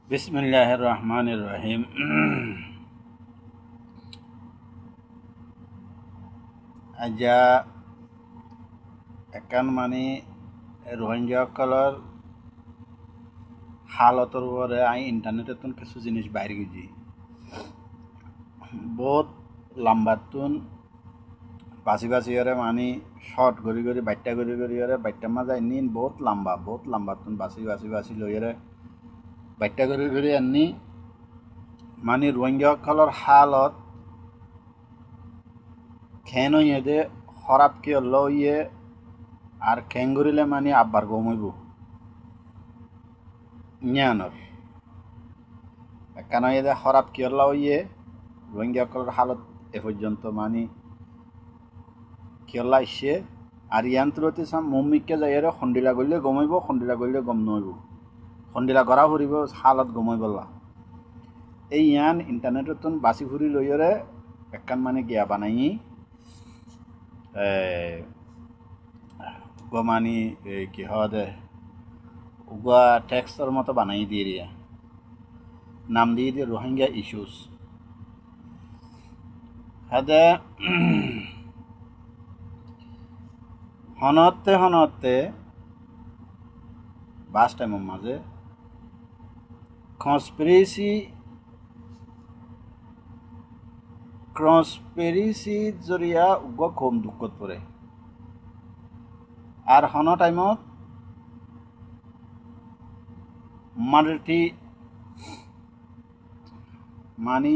বিসমিল্লাহির রহমানির রহিম। আজা একান মানে রোহিঙ্গাসকলের হালতর উপরে আই ইন্টারনেটত কিছু জিনিস বাইরে গেছি বহুত লম্বাতুন বাছি বাছি ওরে মানে শর্ট করি বাইটটা করি ওরে বাইটটা মাজা নিন বহুত লম্বাতুন বাছি বাছি বাছি লই ওরে বাইটটা করি আনি মানে রোহিঙ্গাসকলের হালত খেন ইয়ে খরাপ কি হলো ইয়ে আর খেঙ্গুরিলে মানে আব্বার গমইব ஞানর কেন এদের খরাপ কিয়ল্লা ইয়ে রোহিঙ্গাসকলের হালত এ পর্যন্ত মানে কিয়ল্লা ইসে আর ইয়ান্ত্রতে চাম মম্মিককে যাই খন্ডিলা গলে গমাইব খন্ডিলা গলে গম নইব খন্ডিলা গড়া ফুরিব হালত গমাইবলা এই ইয়ান ইন্টারনেটত বাছি ফুরি লইরে একান মানে গিয়া বানাই গমানি কি হদে উগা টেক্সটর মতো বানাই দিয়ে রিয়া নাম দিয়ে রোহিঙ্গা ইস্যুস হাদে হনতে বাস টাইমের মাঝে কনস্পিরেসি জরিয়া উগ্র কম দুঃখত পড়ে আর হন টাইমত মাল্টি মানে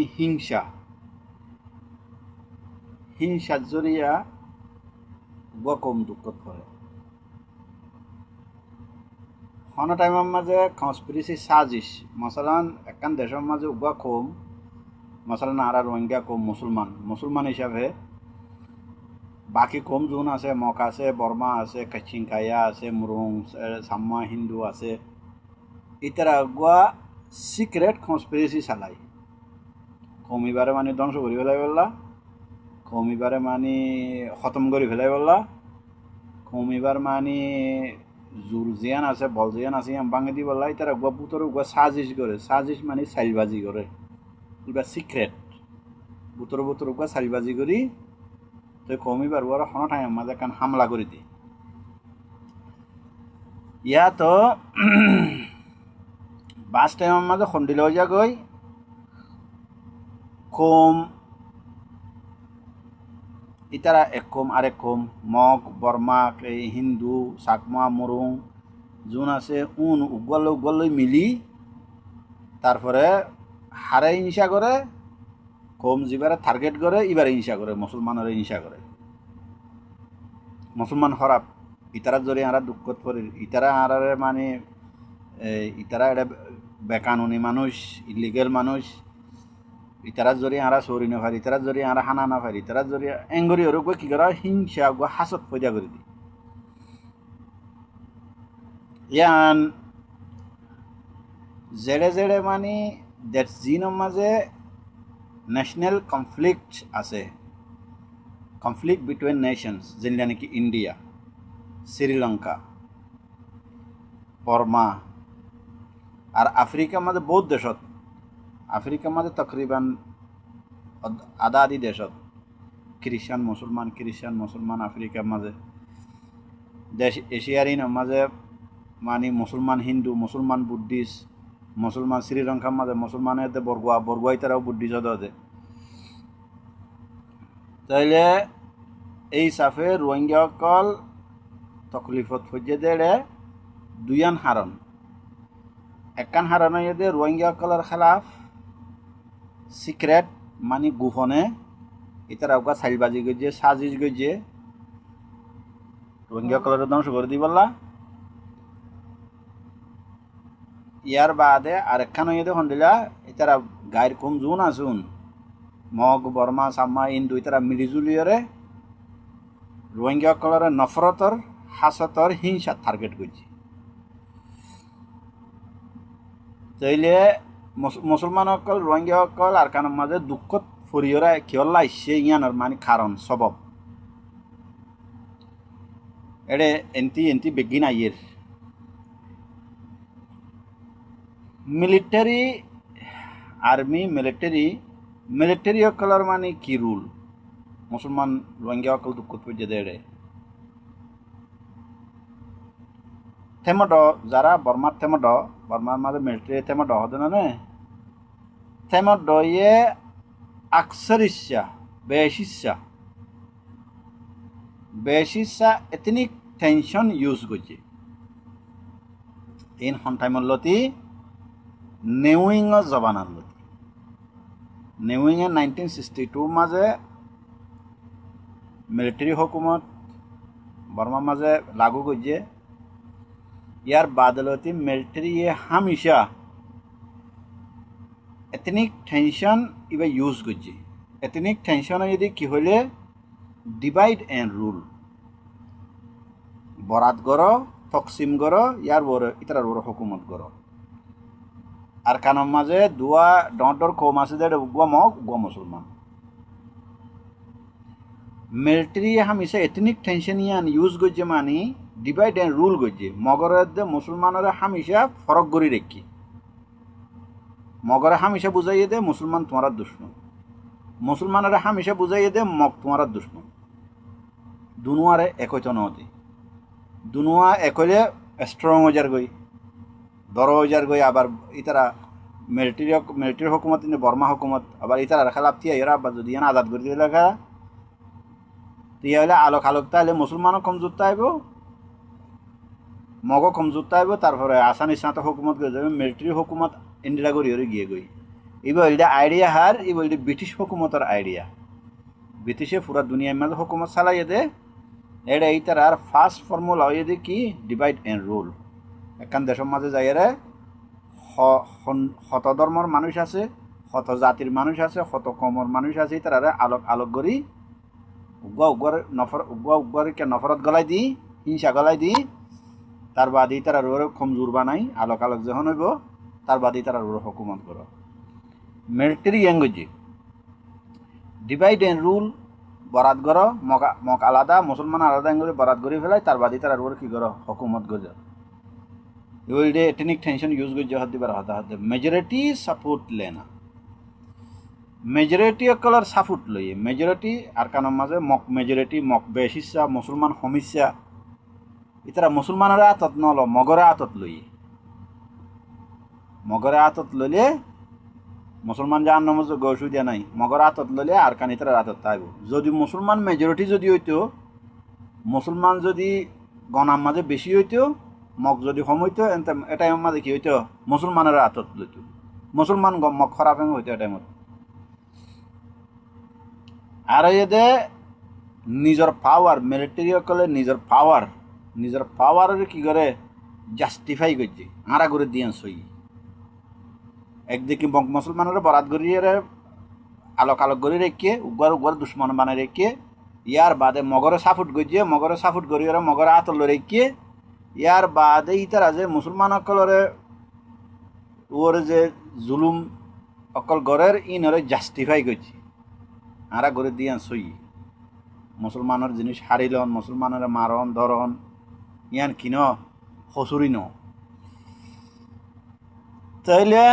হিংসা জরিয়া উগ্র কম দুঃখত পড়ে হন টাইমের মাঝে কনস্পিরেসি সাজিশ মশালান একান দেশের মাঝে উগ্র কম মশালান আর রোহিঙ্গা কম মুসলমান হিসাবে বাকি কম জোন আছে মক আছে বর্মা আছে কাচিংকায়া আছে মুরুং সাম্মা হিন্দু আছে ইতারা গুয়া সিক্রেট কনস্পিরেসি চালাই কমিবারে মানে ধ্বংস করে ফেলাই বললা কমিবারে মানে খতম করে ফেলাই বললা কমিবার মানে জোর জিয়ান আছে বল জিয়ান আছে বাঙে দি বললা ইতারা গুয়া বুতর গুয়া সাজিশ মানে সাইলবাজি করে এবার সিক্রেট বুতর গুয়া সাইলবাজি করি তো কমিবার ওরা হন টাইম মাঝে কান হামলা করে দি ইয়া তো বাস টাইমের মাঝে খন্ডিল হয়ে যা গই কম ইতারা এক কম আরেক কম মগ বর্মা হিন্দু চাকমা মুরুং যোন আছে উগল মিলি তারপরে হারে হিংসা করে কম যিবারে টার্গেট করে ইবারে হিংসা করে মুসলমানের হিংসা করে মুসলমান খারাপ ইতারা জরি আরা দুঃখত পড়ি ইতারা আরারে মানে ইতারা এটা বেকানুনি মানুষ ইলিগেল মানুষ ইতারা জরি আরা চৌরি না পারি ইতারা জরি আরা হানা না পারি ইতারা জরি এঙ্গরি ওর কি করা হিংসা গো হাসত পয়দা করে দি ইয়ান জেড়ে মানে দ্যাট জিনের মাঝে ন্যাশনাল কনফ্লিক্ট আছে কনফ্লিক্ট বিটুইন নেশনস যেটা নাকি ইন্ডিয়া শ্রীলঙ্কা বর্মা আর আফ্রিকার মাঝে বহুত দেশত আফ্রিকার মাঝে তকরিবান আধা আধি দেশত খ্রিস্টান মুসলমান আফ্রিকার মাঝে দেশ এশিয়ার মাঝে মানে মুসলমান হিন্দু মুসলমান বুদ্ধিস্ট মুসলমান শ্রীলঙ্কার মাঝে মুসলমানের বরগুয়াই তারাও বুদ্ধিস্ট আছে তাইলে এই সাফে রোহিঙ্গাসকল তকলিফত ফজে দেড়ে দুইয়ান হারণ একান হারণ হয়ে রোহিঙ্গাসকলের খেলাফ সিক্রেট মানে গোপনে ইতারা ওকা সাইলবাজি গেছে সাজিশ গেছে রোহিঙ্গাসকলের ধ্বংস করে দি বললা ইয়ার বাদে আরেকখান হয়ে দেখুন দিলা ইতারা গায়ের কম জোন আসুন মগ বর্মা সাম্মা ইন্দু ইতারা মিলিজুলিয়রে রোহিঙ্গাসকলের নফরতর হাসতর হিংসা টার্গেট করছে তাইলে মুসলমানসকল রোহিঙ্গাসকল আর কানের মাঝে দুঃখত ফরিয়রা কিয়ল্লা ইসে ইয়ানোর মানে কারণ সবব এড়ে এন্তি বেগিন আইয়ের মিলিটারি আর্মি মিলিটারি অকলর মানে কি রুল মুসলমান রোহিঙ্গা অকল দুঃখ পর্যে দেড়ে থেমড যারা বর্মার মাঝে মিলিটারি থেমড হতে না থেমড ইয়ে আকসর ইচ্ছা বেশিচ্ছা এতনিক টেনশন ইউজ করছে ইন হন্টাইমর লতি নেউইং জবানার লতি নেউইং 1962 মাঝে মিলিটারি হুকুমত বর্মার মাঝে লাগু করছে ইয়ার বাদলতি মিলিটারি হামেশা এতনিক টেনশন ইবা ইউজ করছে এতনিক টেনশন যদি কি হলে ডিভাইড এন্ড রুল বরাত গড় তকসিম গড় ইয়ার বড় ইতার বড় হুকুমত গড় আর কানোর মাঝে দুয়া ডর কম আছে যে উগুয়া মুসলমান মিলিটারি হামেশা এথনিক টেনশন ইয়ান ইউজ করছে মানে ডিভাইড এন্ড রুল করছে মগরের মুসলমানের হামেশা ফরক গড়ি রেখি মগরে হামেশা বুঝাইয়ে দে মুসলমান তোমার দুশ্মন মুসলমানের হামেশা বুঝাইয়ে দে মগ তোমার দুশ্মন দুনুয়ারে একৈত নদী দুনুয়া একলে স্ট্রং হয়ে গই দর হয়ে গই আবার ইতারা মিলিটারি হুকুমত কিন্তু বর্মা হুকুমত আবার ইতারা খেলাপ থিয়া এরা আবার যদি আজাদ করে দিয়ে লেখা তিয়া হলে আলোক তাহলে মুসলমানও কমজোর আইব মগও কমজোর আইব তারপরে আসানি সাথে হুকুমত করে যাবে মিলিটারি হুকুমত ইন্ডিয়া করি গিয়ে গই এবার এটা আইডিয়া হার এবার ব্রিটিশ হুকুমতের আইডিয়া ব্রিটিশে পুরা দুনিয়ার মাঝে হুকুমত চালাইয়ে দে এটা এই তার আর ফার্স্ট ফর্মুলা হয়ে দে কি ডিভাইড এন্ড রুল এখান দেশের মাঝে যাইয়ারে শত ধর্মর মানুষ আছে শত জাতির মানুষ আছে শত কমর মানুষ আছে তারা আলোক করি উগুয়ারকে নফরত গলাই দি হিংসা গলাই দি তার বাদে তারা রোর কমজোর বানাই আলোক যখন হইব তার বাদে তারা রোর হুকুমত করো মিলিটারি ল্যাঙ্গুয়েজে ডিভাইড এন্ড রুল বরাত গড় মক আলাদা মুসলমান আলাদা করে বরাত গড়ি ফেলাই তার বাদে তারা রোর কি করো হুকুমত গড় ইউল ডে এটনিক টেনশন ইউজ করছে হতে পারে হতে মেজরিটি সাপোর্ট লেনা মেজরিটি অকলর সাপোর্ট লইয়ে মেজরিটি আর কানোর মাঝে মক মেজরিটি মক বেশিচ্ছা মুসলমান সমস্যা ইতারা মুসলমানের আতত নল মগরে আতত লইয়ে মগরে আতত লইলে মুসলমান যার নাম অসুবিধা নাই মগর আতত লইলে আর কান ইতারা আতত তাইব যদি মুসলমান মেজরিটি যদি হইতো মুসলমান যদি গণার মাঝে বেশি হইতো মগ যদি কম হইতো এটাই মাঝে কি হইতো মুসলমানের আতত লইতো মুসলমান মগ খারাপ হইতো এ টাইমত আর এদে নিজের পাওয়ার মিলিটারি অকলে নিজের পাওয়ারের কি করে জাস্টিফাই করছে আড়া করে দিয়ে সই একদিকে মুসলমানের বরাত গড়িয়ে আলোক গড়ি রেখে উগার দুশ্মন বানাই রেখে ইয়ার বাদে মগরে সাপোর্ট গড়িয়ে মগরে আতল রেখে ইয়ার বাদে ইতারা যে মুসলমান অকলরে ওর যে জুলুম অকল গড়ের ইনরে জাস্টিফাই করছে আরা করে দিয়ে সই মুসলমানের জিনিস হারিলন মুসলমানের মারন ধরন ইয়ান কিন হসুরি ন তাইলে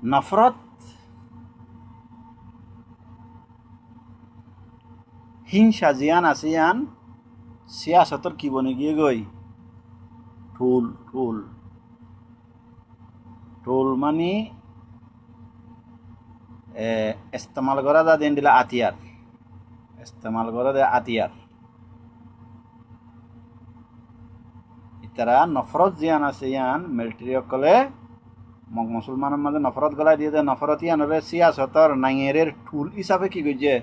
নফরত হিংসা জিয়ান আছে ইয়ান সিয়াসতর কি বনে গিয়ে গই ঠুল মানে ইস্তেমাল করা দা দেন দিলা আতিয়ার ইতারা নফরত জিয়ান আছে ইয়ান মিলিটারি অকলে মগ মুসলমানের মাঝে নফরত গলাই দিয়ে দেয় নফরত ইয়ানরে সিয়াসতর নাঙেরের ঠুল হিসাবে কি করছে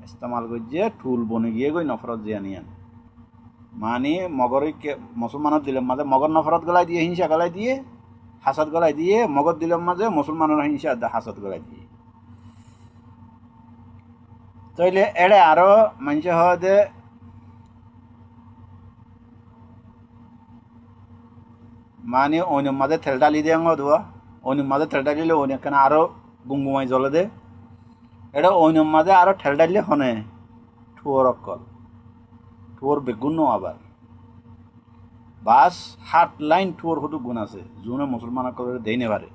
ইস্তেমাল করছে ঠুল বনে গিয়ে গই নফরত জিয়ান ইয়ান মানে মগরকে মুসলমানের দিলের মাঝে মগর নফরত গলাই দিয়ে হিংসা গলাই দিয়ে হাসত গলাই দিয়ে মগর দিলের মাঝে মুসলমানের হিংসা হাসত গলাই দিয়ে তাইলে এড়ে আরো মানুষ হওয়া মানে অন্য মাঝে থেলডালি দিয়ে ধোয়া অন্য মাঝে থেলডালিলে অন্য কেন আরো গুমগুমাই জলে দে এটা অন্য মাঝে আরো ঠেলডালিলে হনে ঠুয়োর অকল ঠুয়োর বেগুন আবার বাছ হাৰ্টলাইন টুৰ সদু গুণ আছে যোনে মুছলমানসকলে দেই নেবাৰে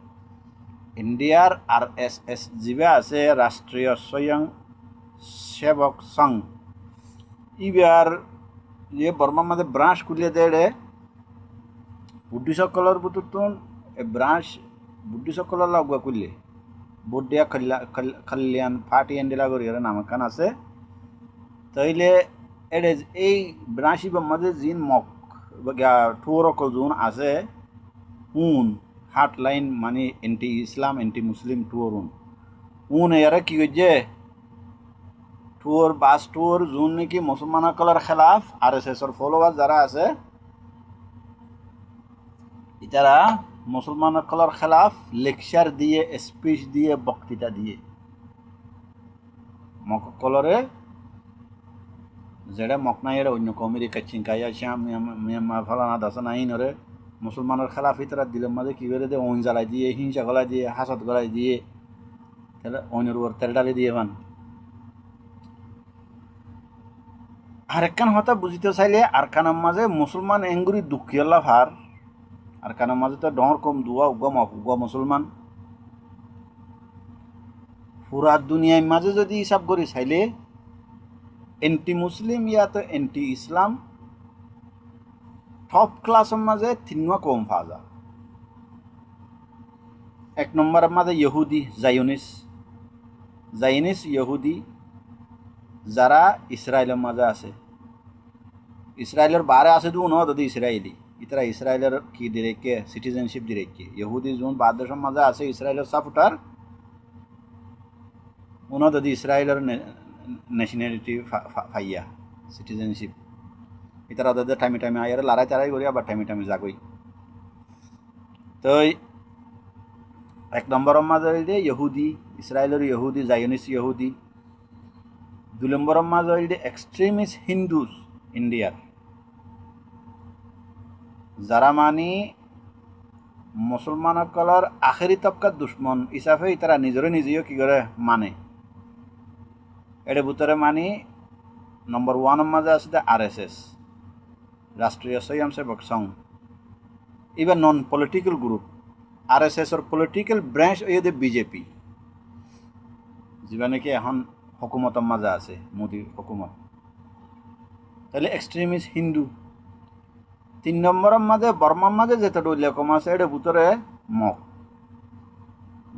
ইণ্ডিয়াৰ RSS যিবা আছে ৰাষ্ট্ৰীয় স্বয়ং সেৱক সংঘ ইবাৰ যে বৰ্মাৰ মাজে ব্ৰাঞ্চ খুলিয়ে দেৰে বুদ্ধিসকলৰ বুটুতুন ব্ৰাঞ্চ বুদ্ধিসকলৰ লগা খুলিলে বুদ্ধিয়া কল্যাণ পাৰ্টি এণ্ডিলা কৰি নাম এখন আছে তাইলে এডে এই ব্ৰাঞ্চিবৰ মাজে যিন মক টুৰসকল যোন আছে হাৰ্টলাইন মানে এণ্টি ইছলাম এণ্টি মুছলিম টুৰন ইয়াৰে কি কৰিছে টুৰ বাছ টুৰ যোন নেকি মুছলমানসকলৰ খেলাফ RSSৰ ফলোৱাৰ যারা আছে ইতারা মুছলমানসকলৰ খেলাফ লেকচাৰ দিয়ে স্পিচ দিয়ে বক্তৃতা দিয়ে মকসকলরে যেটা মকনাইয়ের অন্য কমিরি কাচ্চিংকাইয়া শ্যাম মিয়ানমার ফলানা দাসা নাই নরে মুসলমানের খেলাফ ইতারা দিলের মাঝে কী করে দিয়ে অন জ্বালাই দিয়ে হিংসা গলায় দিয়ে হাসত গলায় দিয়ে তাহলে অন্যের উপর তেল ডালি দিয়ে মান আরেকখান হতা বুঝিতে চাইলে আরকানের মাঝে মুসলমান এঙ্গুরি দুঃখিয়াল্লা ভার আরকানের মাঝে তো ডর কম দুয়া উগা মুসলমান পুরা দুনিয়ার মাঝে যদি হিসাব করি চাইলে এন্টি মুসলিম ইয়া তো এন্টি ইসলাম টপ ক্লাসের মাঝে তিনवा কম পাওয়া যায় এক নম্বরের মাঝে ইহুদি জায়নিস ইহুদি যারা ইসরায়েলের মাঝে আছে ইসরায়েলের বারে আছে দু ন যদি ইসরায়েলি ইতারা ইসরায়েলের কি দিরেকে সিটিজেনশিপ দিরেকে ইহুদি যোন বাদ দেশের মাঝে আছে ইসরায়েলের সাপোর্টার উনো যদি ইসরায়েলের ন্যাশনালিটি ফাইয়া সিটিজেনশিপ ইতারা ওদের টাইমে টাইমে আয়ার লড়াই তারাই করি আবার টাইমে টাইমে যাগই তো এক নম্বরের মাঝে হইলে ইহুদি ইসরায়েলের ইহুদি জায়নিস ইহুদি দুই নম্বরের মাঝে হইলে এক্সট্রিমিস্ট হিন্দুস ইন্ডিয়ার যারা মানে মুসলমানসকলৰ আখেরি তবকার দুশ্মন হিসাবে তারা নিজেও কি করে মানে এর ভিতরে মানে নম্বর 1 মাঝে আছে RSS রাষ্ট্রীয় স্বয়ংসেবক সংঘ এবার নন পলিটিক্যাল গ্রুপ RSSর পলিটিক্যাল ব্রাঞ্চ হইয়ে বিজেপি যেটা নাকি এখন হুকুমতের মাঝে আছে মোদী হুকুমত তাহলে এক্সট্রিমিস্ট হিন্দু 3 নম্বরের মাঝে বর্মার মাঝে যেটা ডলিয়া কম আছে এর ভিতরে মগ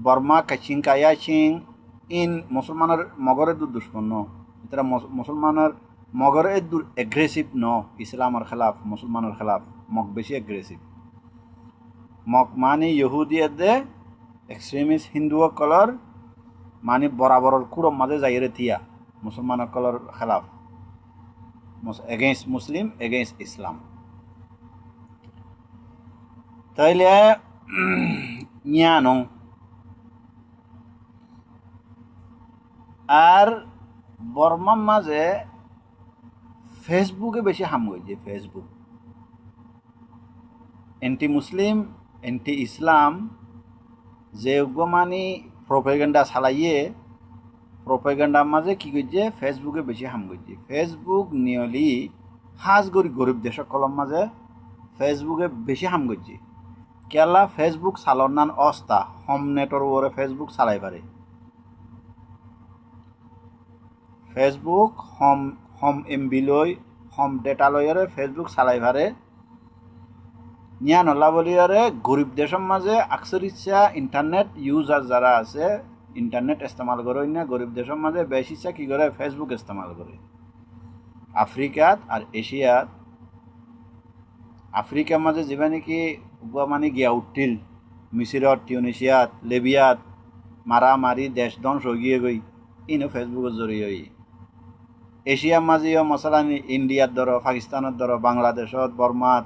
বর্মা কাচিং কায়াচিং ইন মুসলমানের মগরের দুশ্মন ন এটা মুসলমানের মগরের এগ্রেসিভ ন ইসলামের খেলাফ মুসলমানের খেলাফ মগ বেশি এগ্রেসিভ মগ মানে ইহুদিয়ে দে এক্সট্রিমিস্ট হিন্দুসকলৰ মানে বরাবরের কুড়োর মাঝে যাইরে থিয়া মুসলমানসকলৰ খেলাফ এগেইনস্ট মুসলিম এগেইনস্ট ইসলাম তাইলে জ্ঞান আর বর্মার মাঝে ফেসবুকে বেশি হাম হয়েছে ফেসবুক এন্টি মুসলিম এন্টি ইসলাম যে মানে প্রোপাগান্ডা চালাইয়ে প্রোপাগান্ডার মাঝে কি করছে ফেসবুকে বেশি হাম করছে ফেসবুক নিয়লি হাজগরি গরিব দেশসকলের মাঝে ফেসবুকে বেশি হাম করছে কেলা ফেসবুক চালর নান অস্তা হোম নেটর ওরে ফেসবুক চালাই পারে ফেসবুক হোম এমবি লই হোম ডেটা লইরে ফেসবুক চালাই পারে নিয়া নলা বলিয়ারে গরিব দেশের মাঝে আকসর ইচ্ছা ইন্টারনেট ইউজার যারা আছে ইন্টারনেট ইস্তেমাল করে না গরিব দেশের মাঝে বেশি ইচ্ছা কি করে ফেসবুক ইস্তেমাল করে আফ্রিকাত আর এশিয়াত আফ্রিকার মাঝে যেবা নাকি মানে গিয়া উঠিল মিসিরত টিউনিশিয়াত লিবিয়াত মারামারি দেশ ধ্বংস গিয়ে গই ইনো ফেসবুকের জরিয়ে এশিয়ার মাঝেও মশালান ইন্ডিয়ার ধরো পাকিস্তানের ধরো বাংলাদেশত বর্মাত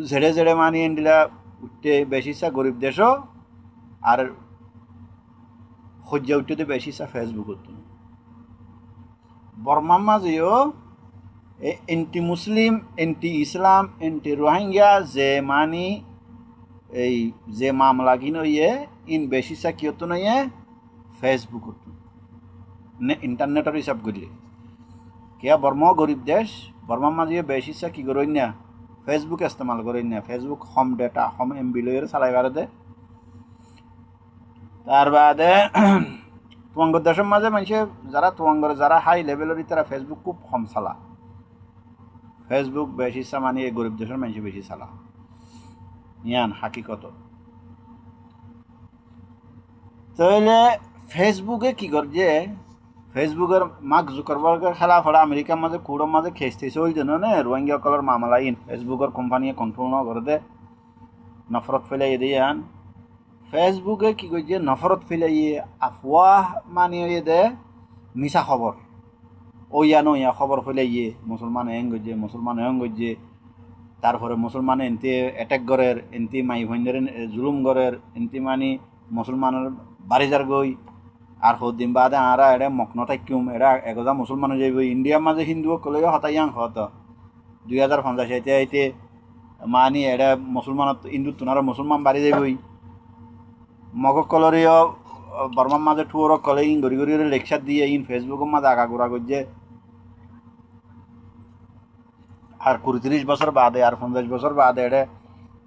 ঝেড়ে ঝেড়ে মানে ইন্ডিয়া উঠতে বেশি ইচ্ছা গরিব দেশও আর সজ্জা উঠতে বেশি ইচ্ছা ফেসবুকত বর্মার মাঝেও এন্টি মুসলিম এন্টি ইসলাম এন্টি রোহিঙ্গা যে মানে এই যে মামলা কিনইয়ে ইন বেশি ইচ্ছা কিয়ত নইয়ে ফেসবুকত নে ইন্টারনেটের হিসাব করলে কিয়া বর্মাও গরিব দেশ বর্মার মাঝে বেশি ইচ্ছা কি করই না ফেসবুক ইস্তেমাল করি না, ফেসবুক হম ডেটা হম এমবি লইয়ের চালাইবার দে। তার বাদে তোমাঙ্গর দেশের মাঝে মানুষে যারা তোমাঙ্গর যারা হাই লেভেলের তারা ফেসবুক খুব কম চালা, ফেসবুক বেশি মানে এই গরিব দেশের মানুষ বেশি চালা ইয়ান হাকিকত। তাহলে ফেসবুকে কি করছে, ফেসবুকের মার্ক জুকারবার্গের খেলা ফলে আমেরিকার মাঝে কুড়োর মাঝে খেসতে চলছে না রোহিঙ্গা কলার মামলা ইন ফেসবুকের কোম্পানিয়ে কন্ট্রোল না করে দে নফরত ফেলাই দিয়ে আন। ফেসবুকে কি করছে নফরত ফেলাইয়ে আফওয়াহ মানিয়ে দে মিছা খবর ওইয়া নইয়া খবর ফেলাইয়ে মুসলমান হেং করছে মুসলমান হেং করছে, তারপরে মুসলমানে এনতে অ্যাটাক করের এনতি মাই ভৈন্যের জুলুম করের এনতি মানি মুসলমানের বাড়িজার গই। আর দিন বাদে আরা এরা মগ্ন থাকিম এরা এগজা মুসলমান যাইব ইন্ডিয়ার মাঝে হিন্দু কলেও হতাইয়াং হত 2050 আইতে আইতে মানি এরা মুসলমানত হিন্দু তোনারা মুসলমান বাড়ি যাইবই মগ কলরেও বর্মার মাঝে টুয়ার কলে ইন গড়ি গড়ি লেকচার দিয়ে ইন ফেসবুকের মাঝে আগা গোড়া করছে। আর 30 বছর বাদে আর 50 বছর বাদে এটা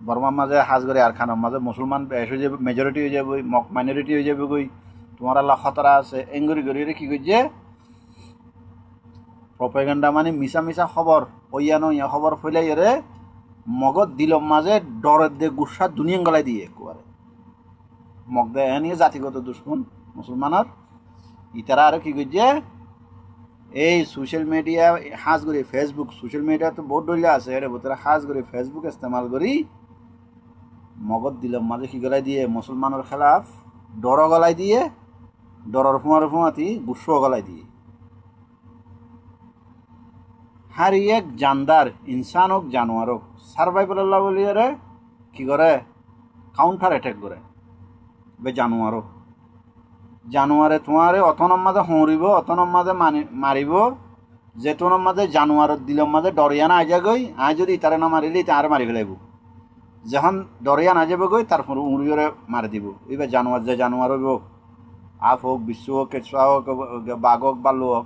বর্মার মাঝে হাজ করে আর খানের মাঝে মুসলমান বেশ হয়ে যাবে, মেজরিটি হয়ে যাবে, মাইনরিটি হয়ে যাবে গই, তোমার আল্লাহ খতরা আছে এঙ্গরি গড়ি কি করছে প্রপাগান্ডা মানে মিশা মিশা খবর ওইয়ানো ইয়া খবর ফেলাই রে মগত দিলম মাঝে ডরের দিয়ে গুসা দুনিয়া গলাই দিয়ে একবারে মগ দেয় নিয়ে জাতিগত দুশ্মন মুসলমানের ইতারা আর কি করছে এই সোশ্যাল মিডিয়া হাজ করি ফেসবুক সোশ্যাল মিডিয়া তো বহুত ডলিয়া আছে এর ভিতরে হাজ করি ফেসবুক ইস্তেমাল করি মগত দিলম মাঝে কি গলাই দিয়ে মুসলমানের খেলাফ ডর গলাই দিয়ে ডরর ফুমাতি গুসো গলাই দিয়ে হার এক জানদার ইনসান হোক জানোয়ার হোক সার্ভাইভাল আল্লাহ বলিয়ে কি করে কাউন্টার অ্যাটাক করে বে জানোয়ার হোক জানোয়ারে তোমারে অতনম মাঝে হরিব অতনম মাঝে মারিব যে তোর মাঝে জানোয়ার দিলম মাঝে ডরিয়া না আজা গই আজ যদি তারে না মারিলে তারে মারি ফেলাইব যখন ডরিয়া না যাবে গই তারপর উড়িয়ে মারি দিব এবার জানোয়ার যে জানোয়ার হইব আপ হোক বিশ্ব হোক কেঁচুয়া হোক বাঘ হোক বালু হোক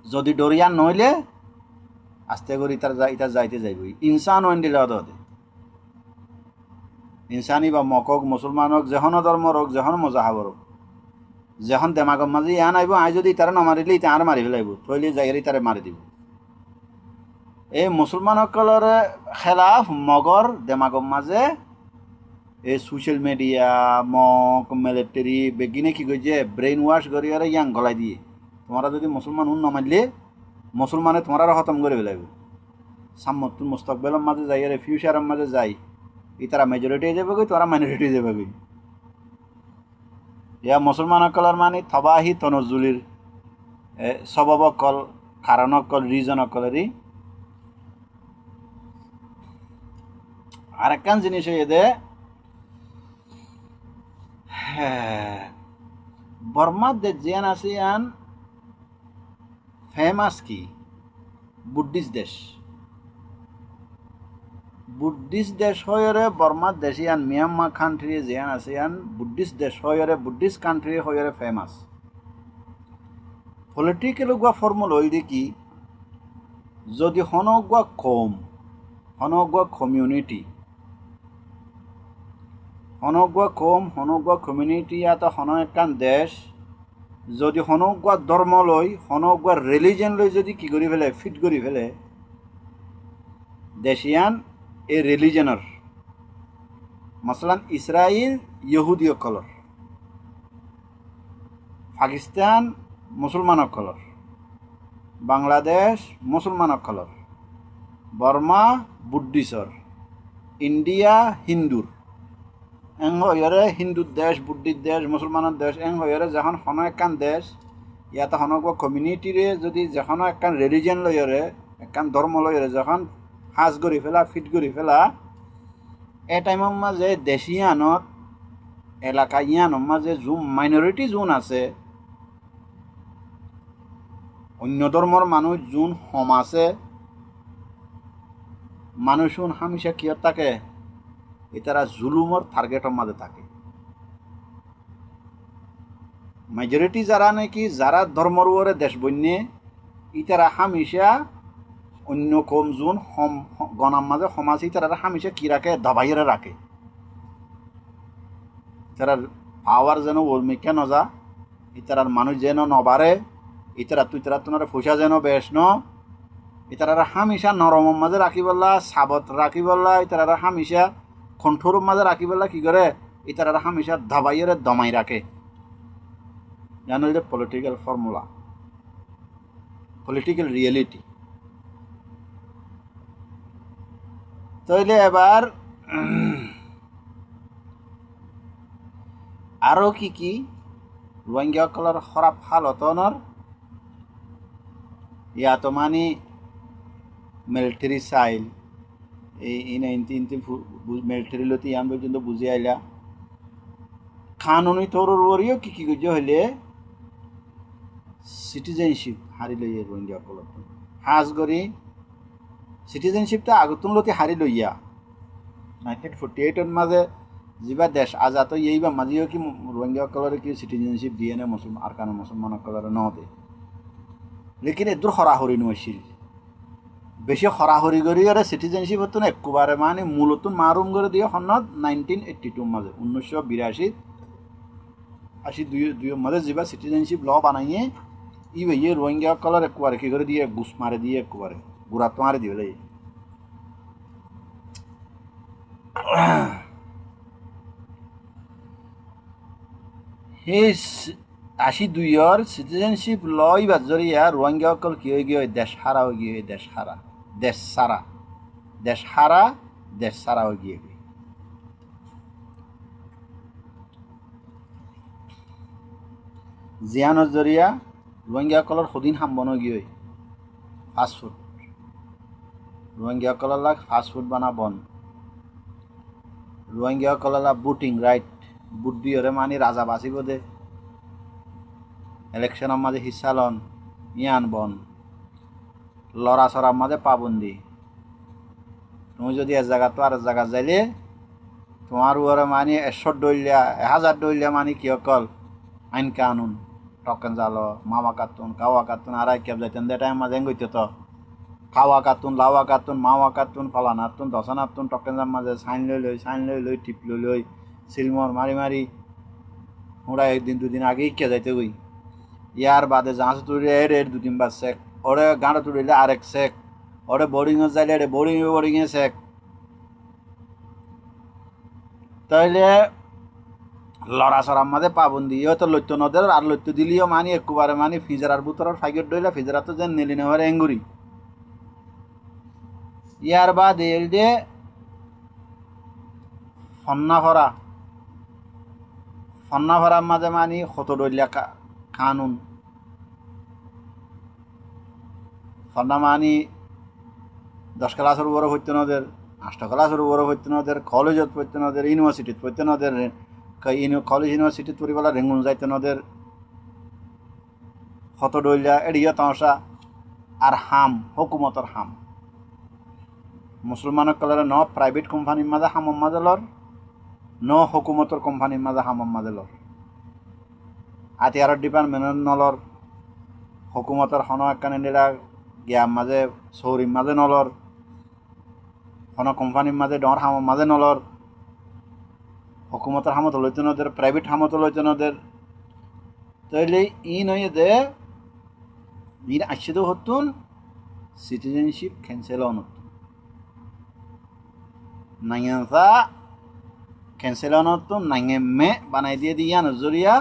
যদি ডরিয়া নইলে আস্তে করে ইটা যাইতে যাইব ইনসান ওয়েন দিলে হতে ইনসানি বা মকক মুসলমান হোক যেহন ধর্মর হোক যেহন মজাহাবর হোক যখন দেমাগর মাঝে ইয়ান আইব আই যদি তারা নমারিলে ইটা আর মারি ফেলাইব থইলে যাইরে তারে মারি দিব। এই মুসলমানসকলের খেলাফ মগর দেমাগর মাঝে এই সোশ্যাল মিডিয়া মক মিলিটারি বেগিনে কি করছে ব্রেইন ওয়াশ করিয়ে ইয়াং গলাই দিয়ে তোমরা যদি মুসলমান হুন নমারলে মুসলমানে তোমরা খতম করে ফেলাইব সাম্মতুল মুস্তাকবেলের মাঝে যাই আর ফিউচারের মাঝে যাই ইতারা মেজরিটি হয়ে যাবে গই তোরা মাইনরিটি হয়ে যাবে গই ইয়া মুসলমানসকলের মানে থবাহি তনজুলির স্বভাবকল কারণকল রিজনকলেরই আর একখান জিনিস এদে বর্মার যে জেন আছে আন ফেমাস কি বুদ্ধিস্ট দেশ বুদ্ধিস্ট দেশ হয়রে বর্মার দেশে আন মিয়ানমার কান্ট্রি যেন আছে আন বুদ্ধিস্ট দেশ হয়রে বুদ্ধিস্ট কান্ট্রি হয়রে ফেমাস পলিটিক্যাল গুয়া ফর্মুলা ওই দেখি যদি হনগুয়া কম হনগুয়া কমিউনিটি হনগুয়া কম হনগুয়া কমিউনিটি এত হন একখান দেশ যদি হনগুয়া ধর্ম লই হনগুয়া রিলিজন লই যদি কি করে ফেলে ফিট করে ফেলে দেশিয়ান এই রিলিজনের মসলান ইসরায়েল ইহুদীয় কলর পাকিস্তান মুসলমান কলর বাংলাদেশ মুসলমান কলর বর্মা বুদ্ধিসর ইন্ডিয়া হিন্দুর এং হইরে হিন্দুর দেশ বুদ্ধির দেশ মুসলমানের দেশ এং হইরে যখন হন একখান দেশ ইয়াতে হনক কমিউনিটিরে যদি যখন একখান রিলিজন লইরে একখান ধর্ম লইরে যখন হাজ গড়ি ফেলা ফিট গড়ি ফেলা এ টাইমের মাঝে দেশিয়ানত এলাকা ইয়ানোর মাঝে যোন মাইনরিটি যোন আছে অন্য ধর্মর মানুষ যোন হম আছে মানুষ হামেশা কিয়ত থাকে এটারা জুলুমর টার্গেটের মাঝে থাকে মেজরিটি যারা নাকি যারা ধর্মর উপরে দেশ বন্যে ইতারা হামেশা অন্য কম যোন গণার মাঝে সমাজ তারা হামিশা কি রাখে দবাইরে রাখে তার পাওয়ার যেন ওর্মিকা নজা ইতারার মানুষ যেন নবারে ইতারা তুই তারা তোমার পয়সা যেন বেশ ন ইতারা হামিশা নরমের মাঝে রাখি বললা সাবত রাখি বললা ইতারা হামিশা কণ্ঠর মাঝে রাখি বললা কি করে ইতারা হামিশা দবাইরে দমাই রাখে জানো এটা পলিটিক্যাল ফর্মুলা পলিটিক্যাল রিয়েলিটি তাইলে এবার আরও কি রোহিঙ্গাসকলৰ খৰাপ হালতনৰ ইয়াতো মানে মিলিটারি চাইল এই 19 মিলিটারি লতি ইয়ান পর্যন্ত বুঝি আইলা কানুনি তরুর ওরিও কি গুজ হইলে সিটিজেনশিপ হারি লইয়ে রোহিঙ্গাসকলৰ হাজ কৰি সিটিজেনশিপটা আগতুন লতি হারি লইয়া 1948 মাঝে যিবা দেশ আজাদ এইবা মাঝেও কি রোহিঙ্গাসকলৰ কি সিটিজেনশিপ দিয়ে না মুসলমান আর কানো মুসলমানসকলৰ নদে লেকিন এদূর হরাহরি নছিল বেশি হরাহরি করি আর সিটিজেনশিপ হতো না একবারে মানে মূলত মারুম করে দিয়ে সন্নত 1982 মাঝে 1982 মাঝে যিবা সিটিজেনশিপ ল বানাইয়ে ই ভাইয়ে রোহিঙ্গাসকলৰ একবারে কি করে দিয়ে গুছ মারে দিয়ে একবারে গুড়া তো মারে দিয়ে লাই সেই 82 সিটিজেনশিপ লই বাজরিয়া রোহিঙ্গাসকল কি হয়ে গিয়ে দেশ হারা হয়ে গিয়ে দেশ সারা হয়ে গিয়ে জিয়ানোর জরিয়া রোহিঙ্গাসকলৰ সদিন সাম্বন হয়ে গিয়ে ফাস্টফুড রোহিঙ্গাসকলৰ ফাস্টফুড বানাবন রোহিঙ্গাসকলৰ বুটিং রাইট বুট দিয়ে মানে রাজা বাঁচিব দে ইলেকশনের মাঝে হিস্সা লন ইয়ান বন লড়া চড়ার মাঝে পাবন্দি তুমি যদি এক জায়গা তো আর এক জায়গা যাইলে তোমার ওরে মানে 100 ডলিয়া 1000 ডলিয়া মানে কি অকল আইন কানুন টকেন জালো মামা কাতুন কাওয়া কাতুন আর কেব যাইতেন দে টাইম মাঝে গইতে তো কাওয়া কাতুন লাওয়া কাতুন মাওয়া কাতুন ফলানাতুন দশনাতুন টকেন যার মাঝে সাইন লই টিপ লই সিলমর মারি ওরা একদিন দুদিন আগে ইকে যাইতে গই ইয়ার বাদে জাহাজ তুলিলে এর 2-3 বার চেক ওরে গাঁড়া তুলিলে আরেক চেক ওরে বোর্ডিংয়ে যাইলে এর বোর্ডিংয়ে চেক তাইলে লড়াচড়ার মাঝে পাবন্দি তো লইতো নদের আর লইতো দিলিও মানি একবারে মানি ফিজারার বুতরার ফাইগের ডইলা ফিজারা তো যেন নেলি নেওয়ার এঙ্গুরি ইয়ার বাদ এল যে ফন্নাফরার মাঝে মানি কত ডইলা কানুন ফন্না মানি 10 ক্লাসের উপরে হইতে নদের 8 ক্লাসের উপরে হইতে নদের কলেজত পড়তে নদের ইউনিভার্সিটিত পড়তে নদের কলেজ ইউনিভার্সিটিত পড়িবেলা রেঙ্গুন যাইতে নদের কত ডইলা এড়িয়ে তামসা আর হুকুমতর মুসলমানসকলের ন প্রাইভেট কোম্পানির মাঝে হামম মাঝে লর ন হুকুমতর কোম্পানির মাঝে হামম মাঝে লর আতিয়ারর ডিপার্টমেন্টের নলর হুকুমতর হন একখানে নিরা গিয়ার মাঝে চৌরির মাঝে নলর হন কোম্পানির মাঝে ডর হামম মাঝে নলর হুকুমতর হামত লইতে নদের প্রাইভেট হামত লইতে নদের তাইলে ই নয় দে ইন আসছে তো হতুন সিটিজেনশিপ ক্যান্সেল হন নাইয়া ক্যান্সেল হন হতুন নাইয়ে মে বানাই দিয়ে দিয়া নজরিয়া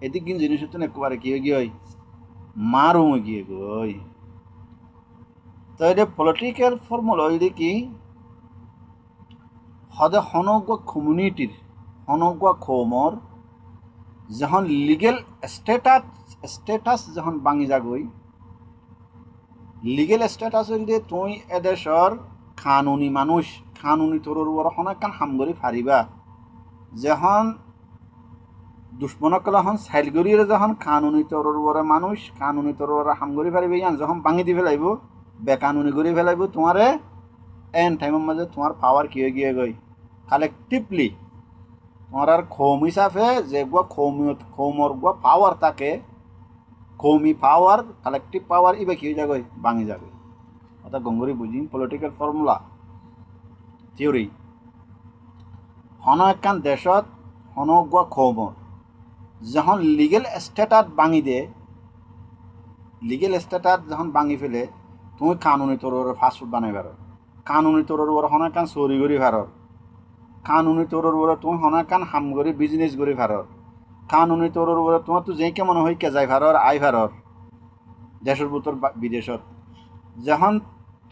এদিক কিন্তু জিনিস হতো একবারে কি হয়ে গিয়ে মারুম গিয়ে গই তো এটা পলিটিক্যাল ফর্মুলা হইলে কি সদে সমগ্র কমিউনিটির সমগ্র কৌমর যখন লিগেল স্টেটাস যখন ভাঙি যাগই লিগেল স্টেটাস হইলে তুই এদেশর কানুনি মানুষ কানুনি তোর উপর অনেকখান হামগরি ফারিবা যখন দুশ্মনকলা হন সাইলগরিয়ে যখন কানুনি তরর বরে মানুষ কানুনি তরর হামগরি পারিবে ইয়ান যখন ভাঙি দি ফেলাইব বেকানুনি করে ফেলাইব তোমারে এন টাইমের মাঝে তোমার পাওয়ার কি হয়ে গিয়ে গই কালেকটিভলি তোমার আর খৌম হিসাবে যে খৌমর পাওয়ার থাকে কৌমি পাওয়ার কালেকটিভ পাওয়ার ইবে কি হয়ে যাগই ভাঙি যাবে অর্থাৎ গঙ্গুরি বুঝি পলিটিক্যাল ফর্মুলা থিওরি হন একখান দেশত হনগুয়া খবর যখন লিগেল স্ট্যাটাস ভাঙি দে লিগেল স্ট্যাটাস যখন ভাঙি ফেলে তুমি কানুনি তোর ফাস্টফুড বানাই পারো কানুনি তোর হন একখান চুরি করি ভারত কানুনি তোর তুমি হন একখান হাম করে বিজনেস করি ভারত কানুনি তোর তোমার তো যে কেমন হয় কেজাই ভারত আই ভারত দেশের ভিতর বিদেশত যখন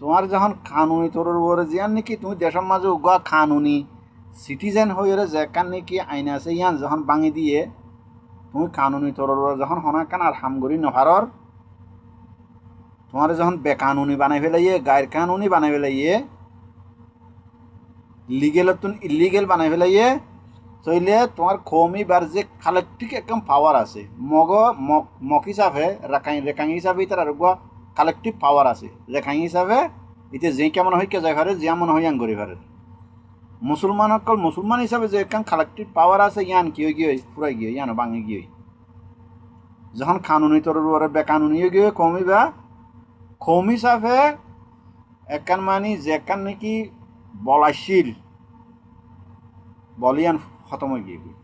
তোমার যখন কানুনি তোর জিয়ান নাকি তুমি দেশের মাঝে উগা কানুনি সিটিজেন হয়ে যেখান নাকি আইন আছে ইয়ান যখন ভাঙি দিয়ে তুমি কানুনি তোর যখন হনাকান আর হামগরি নভারর তোমার যখন বেকানুনি বানাই ফেলাইয়ে গায়ের কানুনি বানাই ফেলাইয়ে লিগেলত ইলিগেল বানাই ফেলাইয়ে চইলে তোমার কমিবার যে কালেকটিভ একদম পাওয়ার আছে মক হিসাবে রেখাং হিসাবে তার আর কালেকটিভ পাওয়ার আছে রেখাং হিসাবে এতিয়া যে কেমন হয় কে যায় ফারে যেমন হয় ইয়ান করি ফারে মুসলমান অকল মুসলমান হিসাবে যে একদম কালেকটিভ পাওয়ার আছে ইয়ান কি হয় ফুরাই গিয়ে ইয়ানো ভাঙি গিয়ে যখন কানুনি তোর বেকানুনি গিয়ে কমিবা কম হিসাবে একান মানি যে একান নাকি বলাশীল বলিয়ান খতম হয়ে গিয়ে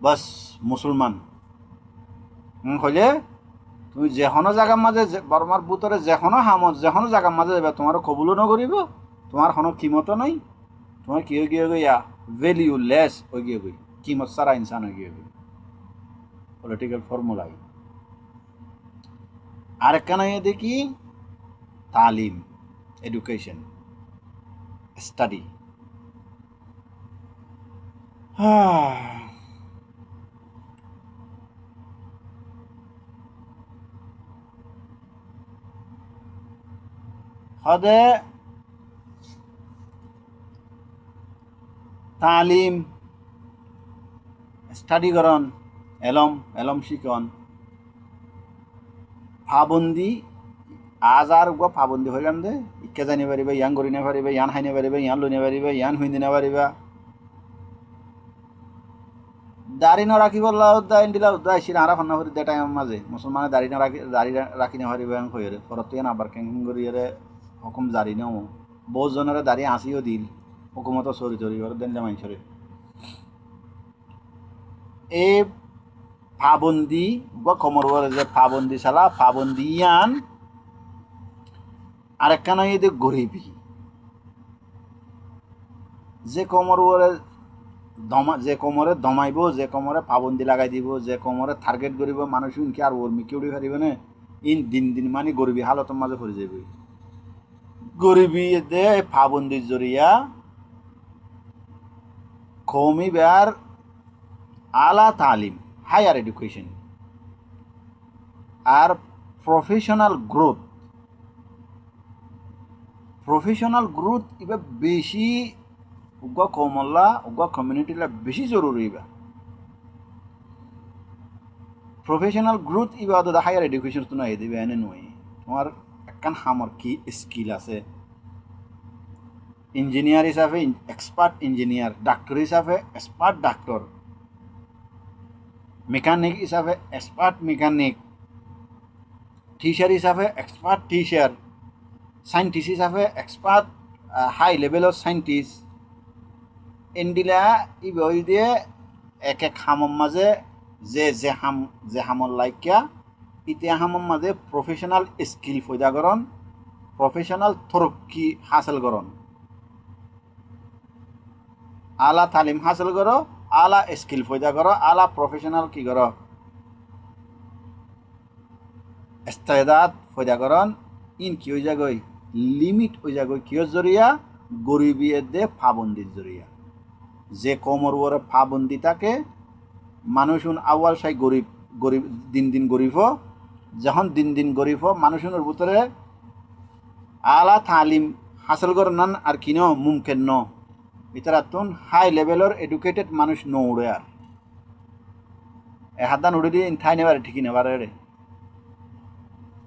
বাস মুসলমান হইলে তুমি যেখনো জায়গার মাঝে বর্মার ভিতরে যেখনো হামত যেখনো জায়গার মাঝে যাবে তোমার কবুলও নকরিব তোমার কোনো কিমতো নাই তোমার কি হয়ে গিয়ে গইয়া ভ্যালিউ লেস হয়ে গিয়ে গই কিমত সারা ইনসান হয়ে গিয়ে গই পলিটিক্যাল ফর্মুলাই আরেকখানা দেখি তালিম এডুকেশন স্টাডি হদে তালিম স্টাডি করন এলম শিকন ফাবন্দি আজ আর গো ফাবন্দি হইলাম দে ইকে জানি পারিবা ইয়ান করি না পারিবা ইয়ান হাইনে পারিবা ইয়ান লইনে পারিবা ইয়ান হুইনে না পারিবা দাড়ি না রাখি বললা উদ্দা ইন্দিলা উদ্দা আইসির আরা ফান্না করি দে টাইম মাঝে মুসলমানে দাড়ি না রাখি না পারিবা এখন কইরে পরত ইয়ান আবার ক্যাঙ্কিং করি এরে হুকুম জারি নাও বহুত জনের দাড়ি আসিও দিল হুকুমত চরি চরি করে দেন জামাই চরে এই ফাবন্দি বা কমর যে ফাবন্দি সালা ফাবন্দি ইয়ান আরেকখানা এদের গরিবি যে কোমরে দমাইব যে কোমরে পাবন্দি লাগাই দিব যে কোমরে টার্গেট করিব মানুষ ইনকে আর ওর মিকে উড়ি পারিব না ইন দিন দিন মানে গরিবী হালতের মাঝে পড়ে যাবে গরিবী দে পাবন্দির জরিয়া কমিবার আলা তালিম হায়ার এডুকেশন আর প্রফেশনাল গ্রোথ এবার বেশি উগা কমলা উগা কমিউনিটিলা বেশি জরুরি ইবা প্রফেশনাল গ্রোথ ইবা দাদা হায়ার এডুকেশন তো নাই দিবে এনে নয় তোমার একখান হামর কি স্কিল আছে ইঞ্জিনিয়ার হিসাবে এক্সপার্ট ইঞ্জিনিয়ার ডাক্তার হিসাবে এক্সপার্ট ডাক্তার মেকানিক হিসাবে এক্সপার্ট মেকানিক টিচার হিসাবে এক্সপার্ট টিচার সাইন্টিস্ট হিসাবে এক্সপার্ট হাই লেভেলের সাইন্টিস্ট এন্ডিলা ই বই দিয়ে এক হামর মাঝে যে হামর লাইকা ইতিয়া হামর মাঝে প্রফেশনাল স্কিল ফয়দা করন প্রফেশনাল তরক্কি হাসিল করন আলা তালিম হাসিল করো আলা স্কিল ফয়দা করো আলা প্রফেশনাল কি করো ইস্তেদাদ ফয়দা করন ইন কি হয়ে যাগই লিমিট হয়ে যাগই কিয় জরিয়া গরিবিয়ে দে ফাবন্দির জরিয়া যে কমর ওরে ফাবন্দি থাকে মানুষ আওয়াল সাই গরিব দিন দিন গরিব যখন দিন দিন গরিব মানুষের ভিতরে আলা তালিম হাসিল করান আর কিনো মুমকিন ন ইতারাতুন হাই লেভেলের এডুকেটেড মানুষ ন উড়ে আর হাতান উড়ে দিয়ে ঠাই নেবারে ঠিকই নেবারে রে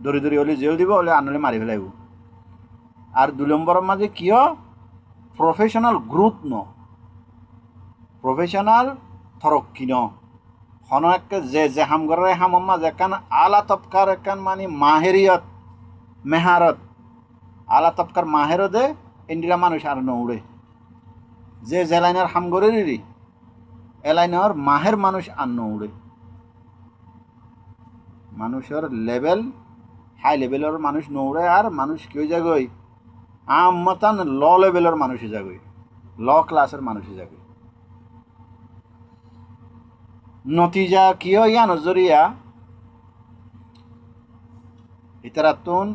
দড়ি হলে জেল দিব হলে আনলে মারি ফেলাইব আর 2 নম্বরের মাঝে কিয় প্রফেশনাল গ্রোথ ন প্রফেশনাল থরক্কি ন হন যে হাম করে হাম মাঝে একান আলা তপকার একান মানে মাহেরিয়ত মেহারত আলা তপকার মাহেরও দে ইন্ডিলা মানুষ আর নৌড়ে যে জেলাইনার হামগরেরই এলাইনার মাহের মানুষ আর নৌড়ে মানুষের লেভেল হাই লেভেলের মানুষ নৌড়ে আর মানুষ কেউ জাগই আমতান ল লেভেলের মানুষই জাগই ল ক্লাসের মানুষই জাগই নতিজা কিয় ইয়া নজরিয়া ইতারাতুন